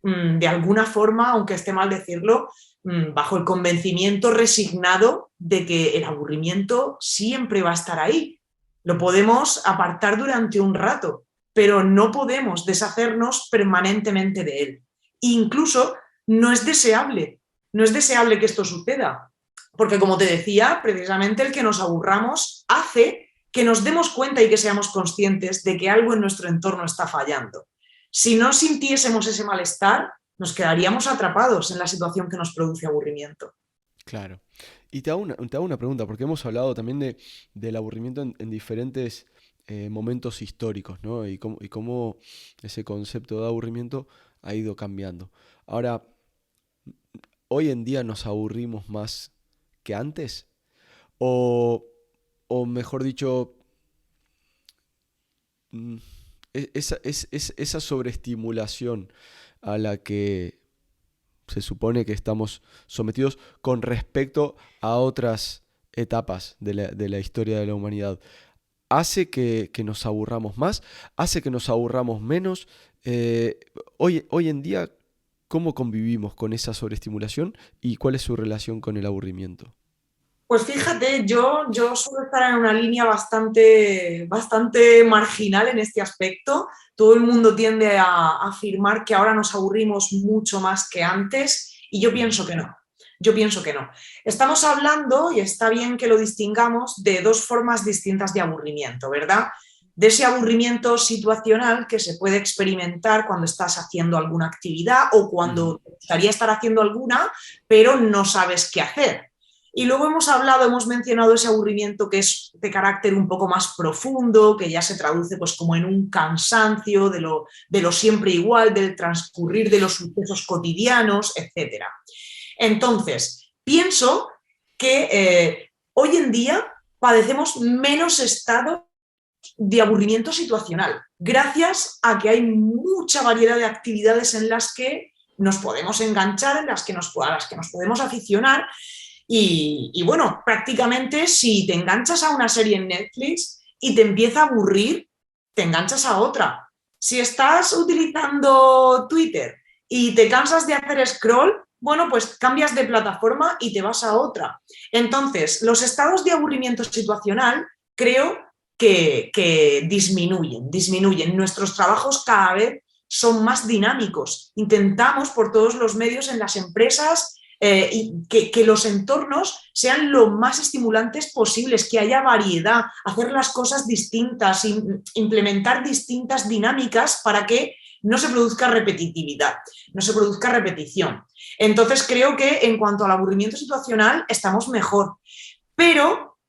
de alguna forma, aunque esté mal decirlo, bajo el convencimiento resignado de que el aburrimiento siempre va a estar ahí. Lo podemos apartar durante un rato, pero no podemos deshacernos permanentemente de él. Incluso no es deseable que esto suceda, porque como te decía, precisamente el que nos aburramos hace que nos demos cuenta y que seamos conscientes de que algo en nuestro entorno está fallando. Si no sintiésemos ese malestar, nos quedaríamos atrapados en la situación que nos produce aburrimiento. Claro. Y te hago una pregunta, porque hemos hablado también del aburrimiento en diferentes momentos históricos, ¿no? Y cómo ese concepto de aburrimiento ha ido cambiando. Ahora, ¿hoy en día nos aburrimos más que antes? O, o mejor dicho, mm, esa sobreestimulación a la que se supone que estamos sometidos con respecto a otras etapas de la historia de la humanidad. ¿Hace que nos aburramos más? ¿Hace que nos aburramos menos? Eh, hoy en día, ¿cómo convivimos con esa sobreestimulación y cuál es su relación con el aburrimiento? Pues fíjate, yo suelo estar en una línea bastante marginal en este aspecto. Todo el mundo tiende a afirmar que ahora nos aburrimos mucho más que antes y yo Ujú. pienso que no. Yo pienso que no. Estamos hablando, y está bien que lo distingamos, de dos formas distintas de aburrimiento, ¿verdad? De ese aburrimiento situacional que se puede experimentar cuando estás haciendo alguna actividad o Ujú. cuando te gustaría estar haciendo alguna, pero no sabes qué hacer. Y luego hemos mencionado ese aburrimiento que es de carácter un poco más profundo, que ya se traduce pues como en un cansancio de lo siempre igual, del transcurrir de los sucesos cotidianos, etc. Entonces, pienso que hoy en día padecemos menos estado de aburrimiento situacional, gracias a que hay mucha variedad de actividades en las que nos podemos enganchar, a las que nos podemos aficionar bueno, prácticamente si te enganchas a una serie en Netflix y te empieza a aburrir, te enganchas a otra. Si estás utilizando Twitter y te cansas de hacer scroll, bueno, pues cambias de plataforma y te vas a otra. Entonces, los estados de aburrimiento situacional creo que disminuyen. Nuestros trabajos cada vez son más dinámicos. Intentamos por todos los medios en las empresas y que los entornos sean lo más estimulantes posibles, que haya variedad, hacer las cosas distintas, implementar distintas dinámicas para que no se produzca repetitividad, no se produzca repetición. Entonces creo que en cuanto al aburrimiento situacional estamos mejor, pero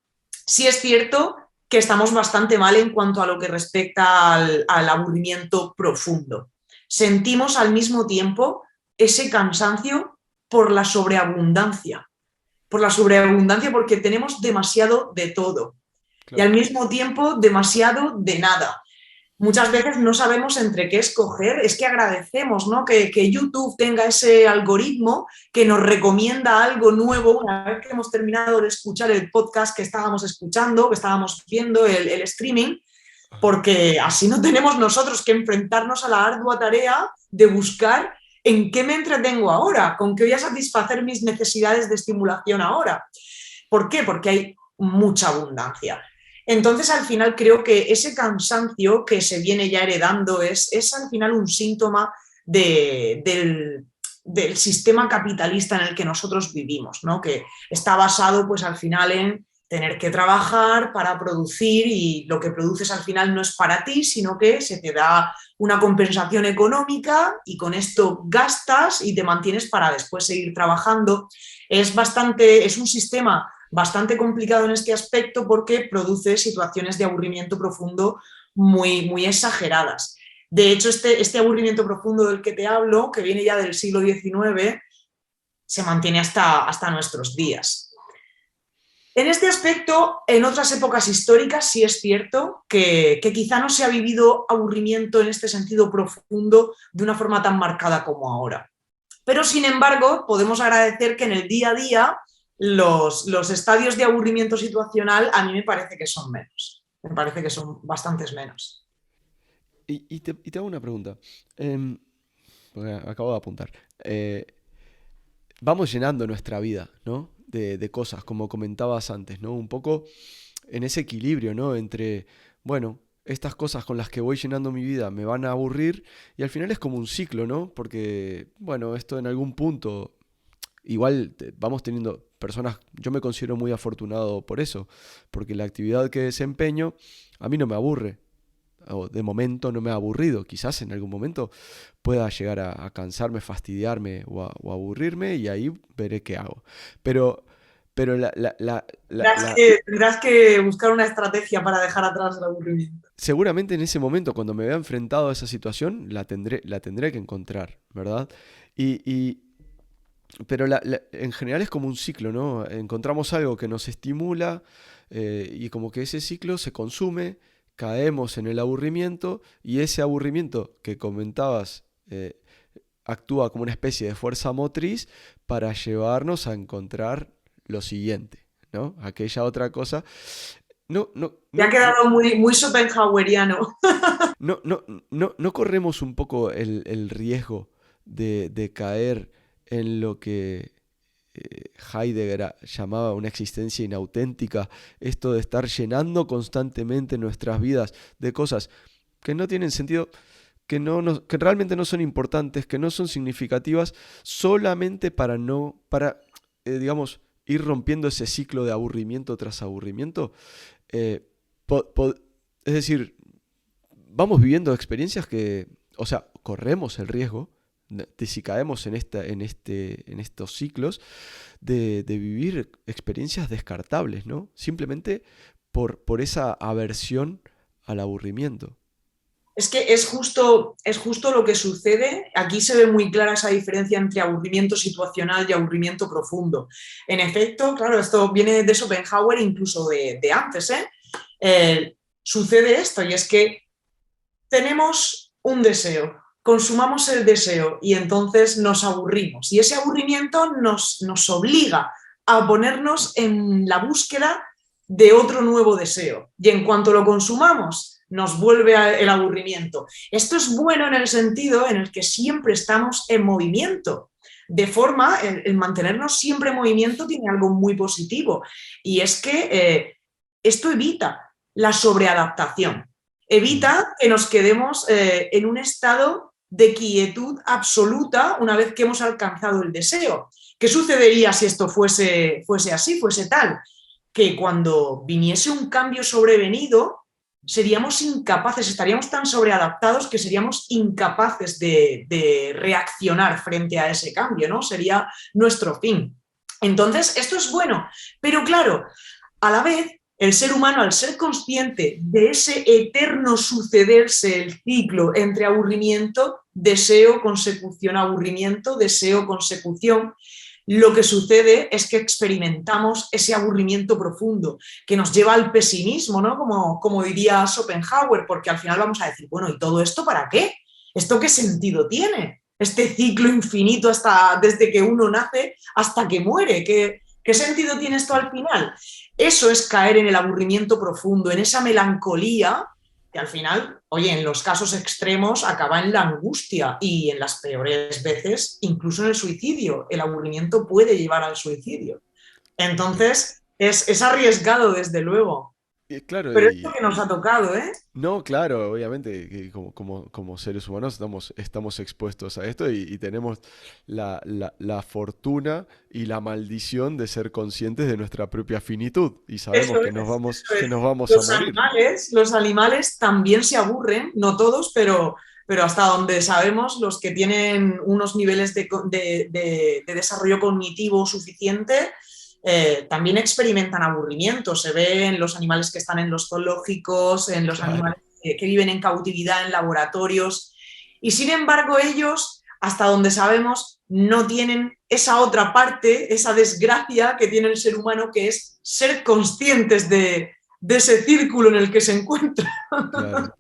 sí es cierto que estamos bastante mal en cuanto a lo que respecta al aburrimiento profundo. Sentimos al mismo tiempo ese cansancio por la sobreabundancia porque tenemos demasiado de todo. Claro. Y al mismo tiempo demasiado de nada. Muchas veces no sabemos entre qué escoger, es que agradecemos, ¿no? que YouTube tenga ese algoritmo que nos recomienda algo nuevo una vez que hemos terminado de escuchar el podcast que estábamos escuchando, que estábamos viendo el streaming, porque así no tenemos nosotros que enfrentarnos a la ardua tarea de buscar en qué me entretengo ahora, con qué voy a satisfacer mis necesidades de estimulación ahora. ¿Por qué? Porque hay mucha abundancia. Entonces, al final, creo que ese cansancio que se viene ya heredando es al final un síntoma del sistema capitalista en el que nosotros vivimos, ¿no? Que está basado, pues, al final en tener que trabajar para producir y lo que produces al final no es para ti, sino que se te da una compensación económica y con esto gastas y te mantienes para después seguir trabajando. Es un sistema bastante complicado en este aspecto porque produce situaciones de aburrimiento profundo muy, muy exageradas. De hecho, este aburrimiento profundo del que te hablo, que viene ya del siglo XIX, se mantiene hasta nuestros días. En este aspecto, en otras épocas históricas sí es cierto que quizá no se ha vivido aburrimiento en este sentido profundo de una forma tan marcada como ahora. Pero, sin embargo, podemos agradecer que en el día a día los estadios de aburrimiento situacional a mí me parece que son menos. Me parece que son bastantes menos. Y te hago una pregunta. Porque acabo de apuntar. Vamos llenando nuestra vida, ¿no? De cosas, como comentabas antes, ¿no? Un poco en ese equilibrio, ¿no? Entre, bueno, estas cosas con las que voy llenando mi vida me van a aburrir y al final es como un ciclo, ¿no? Porque, bueno, esto en algún punto, igual vamos teniendo personas, yo me considero muy afortunado por eso, porque la actividad que desempeño a mí no me aburre. O de momento no me ha aburrido, quizás en algún momento pueda llegar a cansarme, fastidiarme o aburrirme y ahí veré qué hago. Pero tendrás que buscar una estrategia para dejar atrás el aburrimiento. Seguramente en ese momento, cuando me vea enfrentado a esa situación, la tendré que encontrar, ¿verdad? Pero en general es como un ciclo, ¿no? Encontramos algo que nos estimula y como que ese ciclo se consume, caemos en el aburrimiento y ese aburrimiento que comentabas actúa como una especie de fuerza motriz para llevarnos a encontrar lo siguiente, ¿no? Aquella otra cosa. Te ha quedado muy, muy schopenhaueriano. No corremos un poco el riesgo de caer en lo que Heidegger llamaba una existencia inauténtica, esto de estar llenando constantemente nuestras vidas de cosas que no tienen sentido, que realmente no son importantes, que no son significativas, solamente para digamos, ir rompiendo ese ciclo de aburrimiento tras aburrimiento. Es decir, vamos viviendo experiencias que, o sea, corremos el riesgo de si caemos en estos ciclos, de vivir experiencias descartables, ¿no? Simplemente por esa aversión al aburrimiento. Es que es justo lo que sucede. Aquí se ve muy clara esa diferencia entre aburrimiento situacional y aburrimiento profundo. En efecto, claro, esto viene de Schopenhauer, incluso de antes, sucede esto, y es que tenemos un deseo, consumamos el deseo y entonces nos aburrimos. Y ese aburrimiento nos obliga a ponernos en la búsqueda de otro nuevo deseo. Y en cuanto lo consumamos, nos vuelve el aburrimiento. Esto es bueno en el sentido en el que siempre estamos en movimiento. De forma, el mantenernos siempre en movimiento tiene algo muy positivo. Y es que esto evita la sobreadaptación. Evita que nos quedemos en un estado de quietud absoluta una vez que hemos alcanzado el deseo. ¿Qué sucedería si esto fuese así, fuese tal? Que cuando viniese un cambio sobrevenido, seríamos incapaces, estaríamos tan sobreadaptados que seríamos incapaces de reaccionar frente a ese cambio, ¿no? Sería nuestro fin. Entonces, esto es bueno, pero claro, a la vez, el ser humano, al ser consciente de ese eterno sucederse el ciclo entre aburrimiento, deseo, consecución, aburrimiento, deseo, consecución, lo que sucede es que experimentamos ese aburrimiento profundo que nos lleva al pesimismo, ¿no? Como diría Schopenhauer, porque al final vamos a decir, bueno, ¿y todo esto para qué? ¿Esto qué sentido tiene? Este ciclo infinito desde que uno nace hasta que muere. ¿Qué sentido tiene esto al final? Eso es caer en el aburrimiento profundo, en esa melancolía que al final, oye, en los casos extremos acaba en la angustia y en las peores veces incluso en el suicidio. El aburrimiento puede llevar al suicidio. Entonces, es arriesgado, desde luego. Claro, Pero es lo que nos ha tocado, ¿eh? no, claro, obviamente, que como seres humanos estamos expuestos a esto y tenemos la fortuna y la maldición de ser conscientes de nuestra propia finitud y sabemos Eso que es, eso que es. nos vamos a morir. Los animales también se aburren, no todos, pero hasta donde sabemos, los que tienen unos niveles de desarrollo cognitivo suficiente también experimentan aburrimiento. Se ve en los animales que están en los zoológicos, en los Claro, animales que viven en cautividad en laboratorios. Y sin embargo, ellos, hasta donde sabemos, no tienen esa otra parte, esa desgracia que tiene el ser humano, que es ser conscientes de ese círculo en el que se encuentran. claro,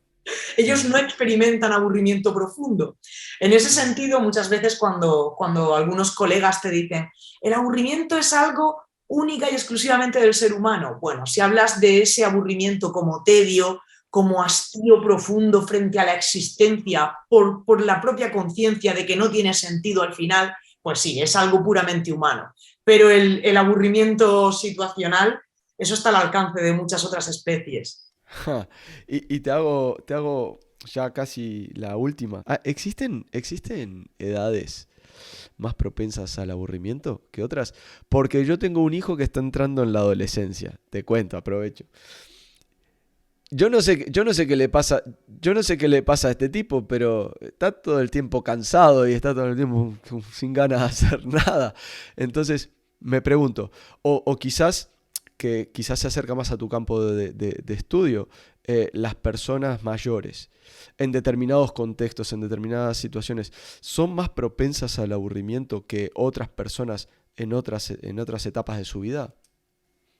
Ellos claro. no experimentan aburrimiento profundo. En ese sentido, muchas veces cuando algunos colegas te dicen el aburrimiento es algo única y exclusivamente del ser humano, bueno, si hablas de ese aburrimiento como tedio, como hastío profundo frente a la existencia por la propia conciencia de que no tiene sentido al final, pues sí, es algo puramente humano. Pero el aburrimiento situacional, eso está al alcance de muchas otras especies. Ja, y te hago ya casi la última. Ah, ¿existen edades más propensas al aburrimiento que otras? Porque yo tengo un hijo que está entrando en la adolescencia. Te cuento, aprovecho. Yo no sé qué le pasa, yo no sé qué le pasa a este tipo, pero está todo el tiempo cansado y está todo el tiempo sin ganas de hacer nada. Entonces, me pregunto, o quizás que quizás se acerca más a tu campo de estudio, las personas mayores, en determinados contextos, en determinadas situaciones, son más propensas al aburrimiento que otras personas en otras etapas de su vida.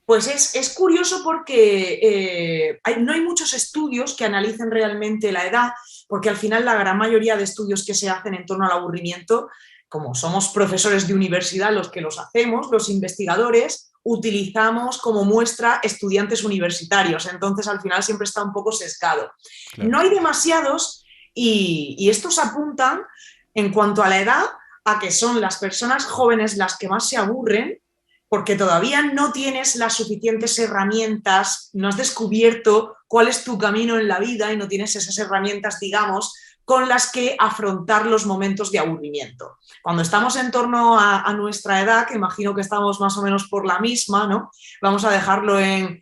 Pues es curioso porque no hay muchos estudios que analicen realmente la edad, porque al final la gran mayoría de estudios que se hacen en torno al aburrimiento, como somos profesores de universidad los que los hacemos, los investigadores, utilizamos como muestra estudiantes universitarios, entonces al final siempre está un poco sesgado. Claro. No hay demasiados y estos apuntan en cuanto a la edad a que son las personas jóvenes las que más se aburren porque todavía no tienes las suficientes herramientas, no has descubierto cuál es tu camino en la vida y no tienes esas herramientas, digamos, con las que afrontar los momentos de aburrimiento. Cuando estamos en torno a nuestra edad, que imagino que estamos más o menos por la misma, ¿no? Vamos a dejarlo en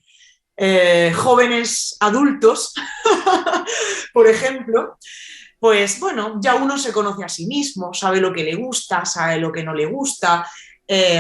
jóvenes adultos, por ejemplo, pues bueno, ya uno se conoce a sí mismo, sabe lo que le gusta, sabe lo que no le gusta.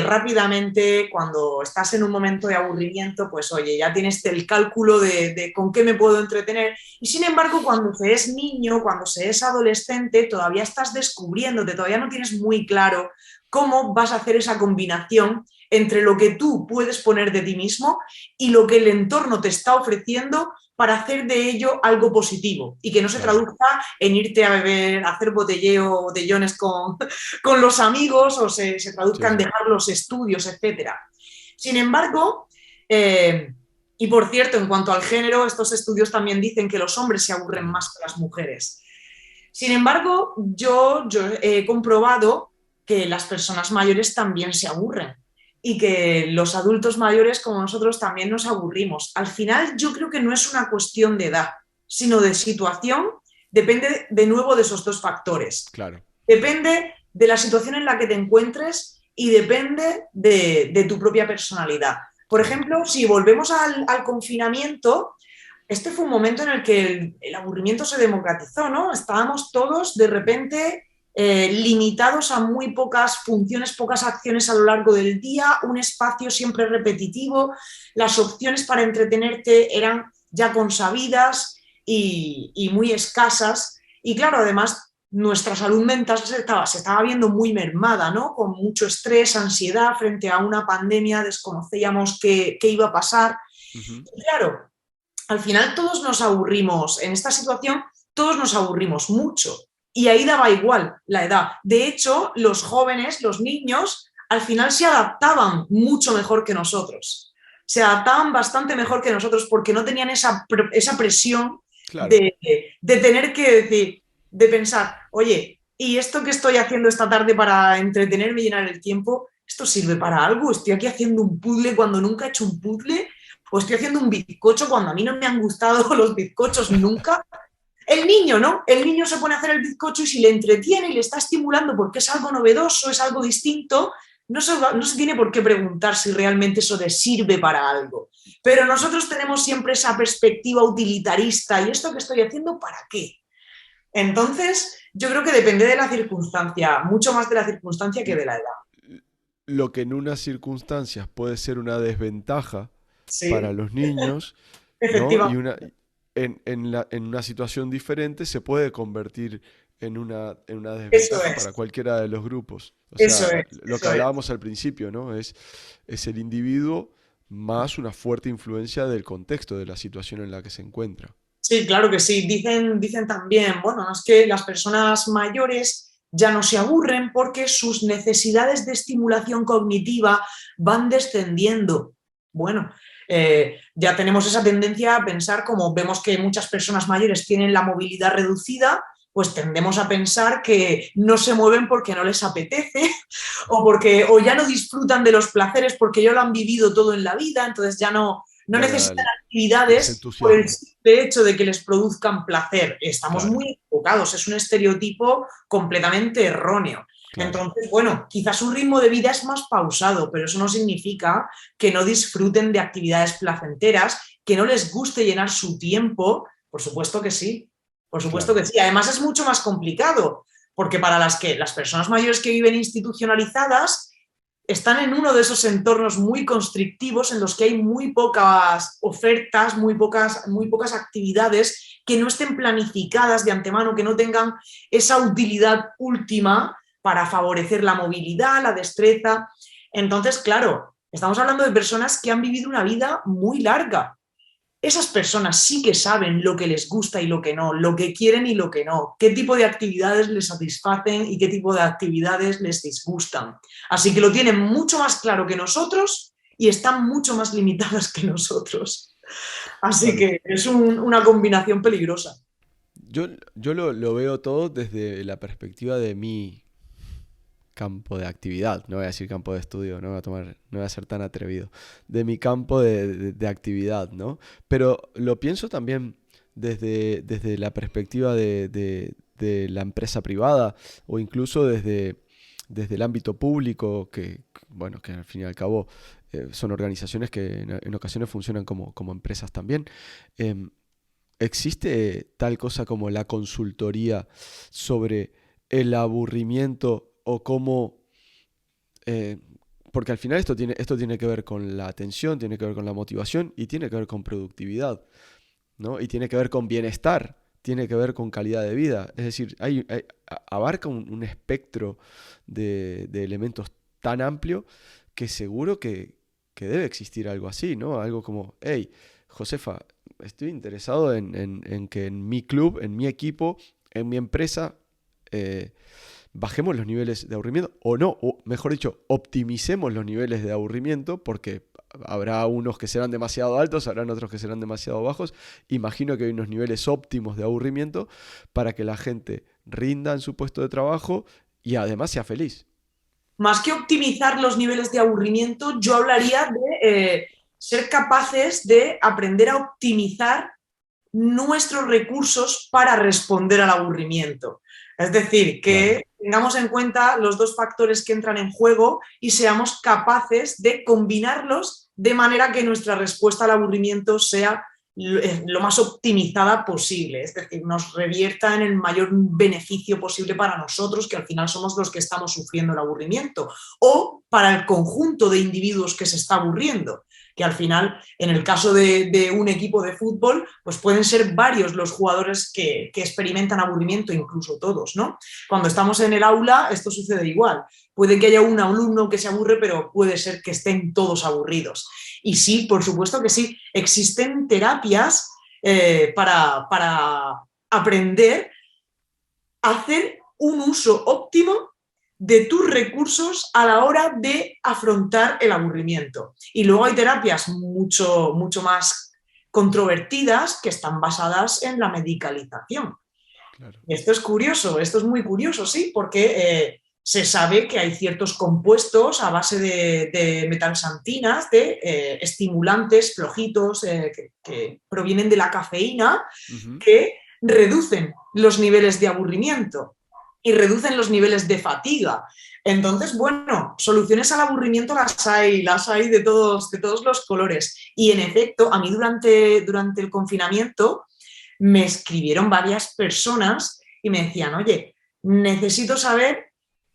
Rápidamente, cuando estás en un momento de aburrimiento, pues oye, ya tienes el cálculo de con qué me puedo entretener. Y sin embargo, cuando se es niño, cuando se es adolescente, todavía estás descubriéndote, todavía no tienes muy claro cómo vas a hacer esa combinación entre lo que tú puedes poner de ti mismo y lo que el entorno te está ofreciendo para hacer de ello algo positivo y que no se Claro. traduzca en irte a beber, a hacer botelleo, botellones con los amigos o se Sí, traduzcan sí. dejar los estudios, etcétera. Sin embargo, y por cierto, en cuanto al género, estos estudios también dicen que los hombres se aburren También. más que las mujeres. Sin embargo, yo he comprobado que las personas mayores también se aburren. y que los adultos mayores como nosotros también nos aburrimos. Al final yo creo que no es una cuestión de edad, sino de situación. Depende de nuevo de esos dos factores. Claro. Depende de la situación en la que te encuentres y depende de tu propia personalidad. Por Claro. ejemplo, si volvemos al confinamiento, este fue un momento en el que el aburrimiento se democratizó, ¿no? Estábamos todos de repente limitados a muy pocas funciones, pocas acciones a lo largo del día, un espacio siempre repetitivo, las opciones para entretenerte eran ya consabidas y muy escasas. Y claro, además, nuestra salud mental se estaba viendo muy mermada, ¿no? Con mucho estrés, ansiedad frente a una pandemia, desconocíamos qué iba a pasar. Ujú. Y claro, al final todos nos aburrimos, en esta situación todos nos aburrimos mucho y ahí daba igual la edad. De hecho, los jóvenes, los niños, al final se adaptaban mucho mejor que nosotros. Se adaptaban bastante mejor que nosotros porque no tenían esa presión Claro. de tener que decir, de pensar, oye, ¿y esto que estoy haciendo esta tarde para entretenerme y llenar el tiempo? ¿Esto sirve para algo? ¿Estoy aquí haciendo un puzzle cuando nunca he hecho un puzzle? ¿O estoy haciendo un bizcocho cuando a mí no me han gustado los bizcochos nunca? El niño, ¿no? El niño se pone a hacer el bizcocho y si le entretiene y le está estimulando porque es algo novedoso, es algo distinto, no se tiene por qué preguntar si realmente eso le sirve para algo. Pero nosotros tenemos siempre esa perspectiva utilitarista. ¿Y esto que estoy haciendo para qué? Entonces, yo creo que depende de la circunstancia, mucho más de la circunstancia que de la edad. Lo que en unas circunstancias puede ser una desventaja para Sí, los niños, ¿no? Y efectivamente. en una situación diferente se puede convertir en una Eso desventaja para es, cualquiera de los grupos. O eso sea, es, lo que eso es. hablábamos al principio, ¿no? Es el individuo más una fuerte influencia del contexto, de la situación en la que se encuentra. Sí, claro que sí. Dicen también, bueno, es que las personas mayores ya no se aburren porque sus necesidades de estimulación cognitiva van descendiendo. Bueno, ya tenemos esa tendencia a pensar, como vemos que muchas personas mayores tienen la movilidad reducida, pues tendemos a pensar que no se mueven porque no les apetece o ya no disfrutan de los placeres porque ya lo han vivido todo en la vida, entonces ya no Gana necesitan ese actividades por el entusiasmo. simple hecho de que les produzcan placer. Estamos Claro, muy equivocados, es un estereotipo completamente erróneo. claro, Entonces, bueno, quizás un ritmo de vida es más pausado, pero eso no significa que no disfruten de actividades placenteras, que no les guste llenar su tiempo. Por supuesto que sí, por supuesto claro. que sí. Además es mucho más complicado, porque para las personas mayores que viven institucionalizadas, están en uno de esos entornos muy constrictivos en los que hay muy pocas ofertas, muy pocas actividades que no estén planificadas de antemano, que no tengan esa utilidad última para favorecer la movilidad, la destreza. Entonces, claro, estamos hablando de personas que han vivido una vida muy larga. Esas personas sí que saben lo que les gusta y lo que no, lo que quieren y lo que no, qué tipo de actividades les satisfacen y qué tipo de actividades les disgustan. Así que lo tienen mucho más claro que nosotros y están mucho más limitadas que nosotros. Así Claro. que es una combinación peligrosa. Yo, yo lo veo todo desde la perspectiva de mi campo de actividad, no voy a decir campo de estudio, no voy a ser tan atrevido, de mi campo de actividad, ¿no? Pero lo pienso también desde la perspectiva de la empresa privada o incluso desde el ámbito público, bueno, que al fin y al cabo son organizaciones que en ocasiones funcionan como empresas también. Em, ¿Existe tal cosa como la consultoría sobre el aburrimiento o cómo... eh, porque al final esto tiene que ver con la atención, tiene que ver con la motivación y tiene que ver con productividad, ¿no? Y tiene que ver con bienestar, tiene que ver con calidad de vida. Es decir, abarca un espectro de elementos tan amplio que seguro que debe existir algo así, ¿no? Algo como, hey, Josefa, estoy interesado en que en mi club, en mi equipo, en mi empresa, eh, bajemos los niveles de aburrimiento, o no, o mejor dicho, optimicemos los niveles de aburrimiento, porque habrá unos que serán demasiado altos, habrán otros que serán demasiado bajos. Imagino que hay unos niveles óptimos de aburrimiento para que la gente rinda en su puesto de trabajo y además sea feliz. más que optimizar los niveles de aburrimiento, yo hablaría de ser capaces de aprender a optimizar nuestros recursos para responder al aburrimiento. Es decir, que tengamos en cuenta los dos factores que entran en juego y seamos capaces de combinarlos de manera que nuestra respuesta al aburrimiento sea lo más optimizada posible, es decir, nos revierta en el mayor beneficio posible para nosotros, que al final somos los que estamos sufriendo el aburrimiento, o para el conjunto de individuos que se está aburriendo, que al final, en el caso de un equipo de fútbol, pues pueden ser varios los jugadores que experimentan aburrimiento, incluso todos, ¿no? Cuando estamos en el aula, esto sucede igual. Puede que haya un alumno que se aburre, pero puede ser que estén todos aburridos. Y sí, por supuesto que sí, existen terapias para aprender a hacer un uso óptimo de tus recursos a la hora de afrontar el aburrimiento. Y luego hay terapias mucho más controvertidas que están basadas en la medicalización. Claro. Y esto es curioso, esto es muy curioso, sí, porque se sabe que hay ciertos compuestos a base de metalsantinas, de estimulantes flojitos que provienen de la cafeína, que reducen los niveles de aburrimiento y reducen los niveles de fatiga. Entonces, bueno, soluciones al aburrimiento las hay de todos los colores. Y en efecto, a mí durante el confinamiento me escribieron varias personas y me decían, oye, necesito saber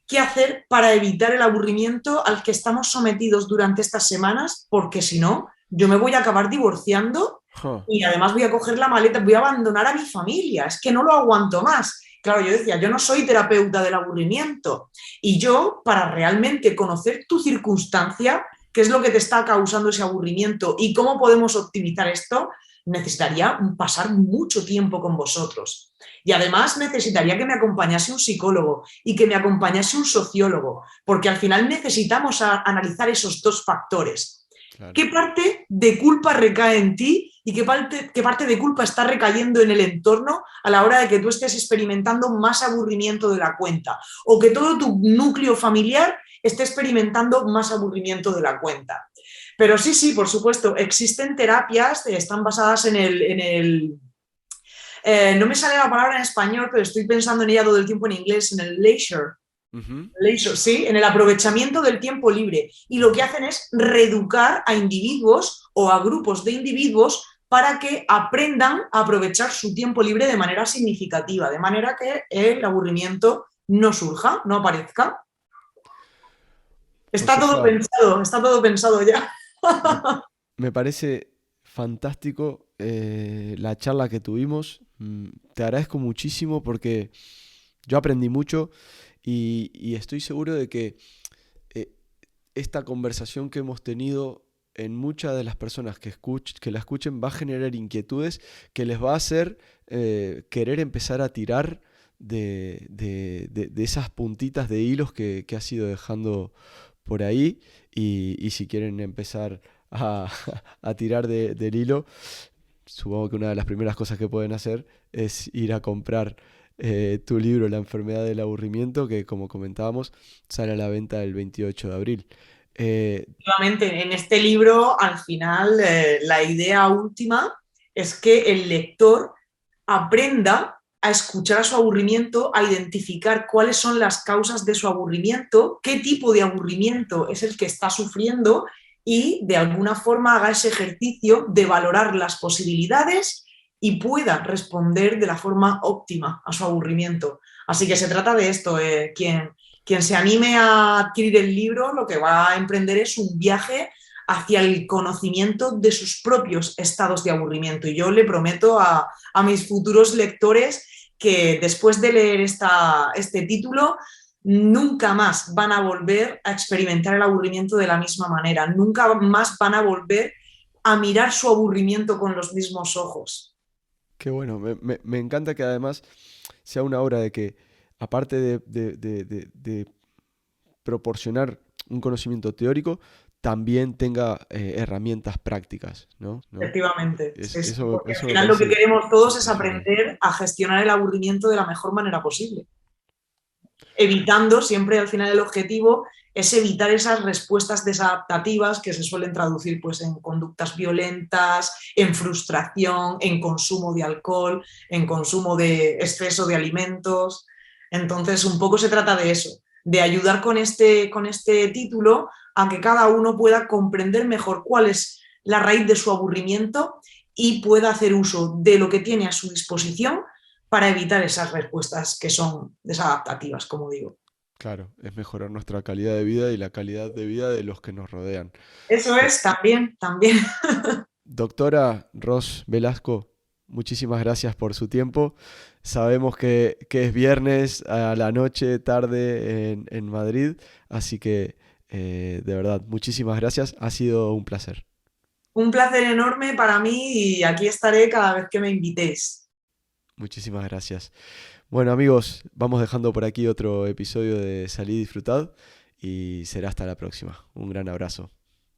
qué hacer para evitar el aburrimiento al que estamos sometidos durante estas semanas, porque si no, yo me voy a acabar divorciando y además voy a coger la maleta, voy a abandonar a mi familia, es que no lo aguanto más. Claro, yo decía, yo no soy terapeuta del aburrimiento y yo, para realmente conocer tu circunstancia, qué es lo que te está causando ese aburrimiento y cómo podemos optimizar esto, necesitaría pasar mucho tiempo con vosotros. Y además necesitaría que me acompañase un psicólogo y que me acompañase un sociólogo, porque al final necesitamos analizar esos dos factores. Claro. ¿Qué parte de culpa recae en ti y qué parte de culpa está recayendo en el entorno a la hora de que tú estés experimentando más aburrimiento de la cuenta? O que todo tu núcleo familiar esté experimentando más aburrimiento de la cuenta. Pero sí, por supuesto, existen terapias, están basadas en el no me sale la palabra en español, pero estoy pensando en ella todo el tiempo en inglés, en el leisure. Leisure, sí, en el aprovechamiento del tiempo libre. Y lo que hacen es reeducar a individuos o a grupos de individuos para que aprendan a aprovechar su tiempo libre de manera significativa, de manera que el aburrimiento no surja, no aparezca. Está todo pensado ya. Me parece fantástico la charla que tuvimos. Te agradezco muchísimo porque yo aprendí mucho y estoy seguro de que esta conversación que hemos tenido en muchas de las personas que la escuchen va a generar inquietudes que les va a hacer querer empezar a tirar de esas puntitas de hilos que has ido dejando por ahí y si quieren empezar a tirar del hilo, supongo que una de las primeras cosas que pueden hacer es ir a comprar tu libro La enfermedad del aburrimiento, que como comentábamos sale a la venta el 28 de abril. Efectivamente, en este libro al final la idea última es que el lector aprenda a escuchar a su aburrimiento, a identificar cuáles son las causas de su aburrimiento, qué tipo de aburrimiento es el que está sufriendo y de alguna forma haga ese ejercicio de valorar las posibilidades y pueda responder de la forma óptima a su aburrimiento. Así que se trata de esto. Quien se anime a adquirir el libro lo que va a emprender es un viaje hacia el conocimiento de sus propios estados de aburrimiento. Y yo le prometo a mis futuros lectores que después de leer este título nunca más van a volver a experimentar el aburrimiento de la misma manera, nunca más van a volver a mirar su aburrimiento con los mismos ojos. Qué bueno, me encanta que además sea una obra de que, aparte de proporcionar un conocimiento teórico, también tenga herramientas prácticas, ¿no? Efectivamente. Eso al final lo que queremos todos es aprender a gestionar el aburrimiento de la mejor manera posible. Evitando, siempre al final el objetivo es evitar esas respuestas desadaptativas que se suelen traducir pues, en conductas violentas, en frustración, en consumo de alcohol, en consumo de exceso de alimentos. Entonces, un poco se trata de eso, de ayudar con este título a que cada uno pueda comprender mejor cuál es la raíz de su aburrimiento y pueda hacer uso de lo que tiene a su disposición para evitar esas respuestas que son desadaptativas, como digo. Claro, es mejorar nuestra calidad de vida y la calidad de vida de los que nos rodean. Eso Do- es, también, también. Doctora Ros Velasco, muchísimas gracias por su tiempo. Sabemos que es viernes a la noche, tarde en Madrid, así que de verdad, muchísimas gracias. Ha sido un placer. Un placer enorme para mí y aquí estaré cada vez que me invitéis. Muchísimas gracias. Bueno amigos, vamos dejando por aquí otro episodio de Salid y Disfrutad y será hasta la próxima. Un gran abrazo.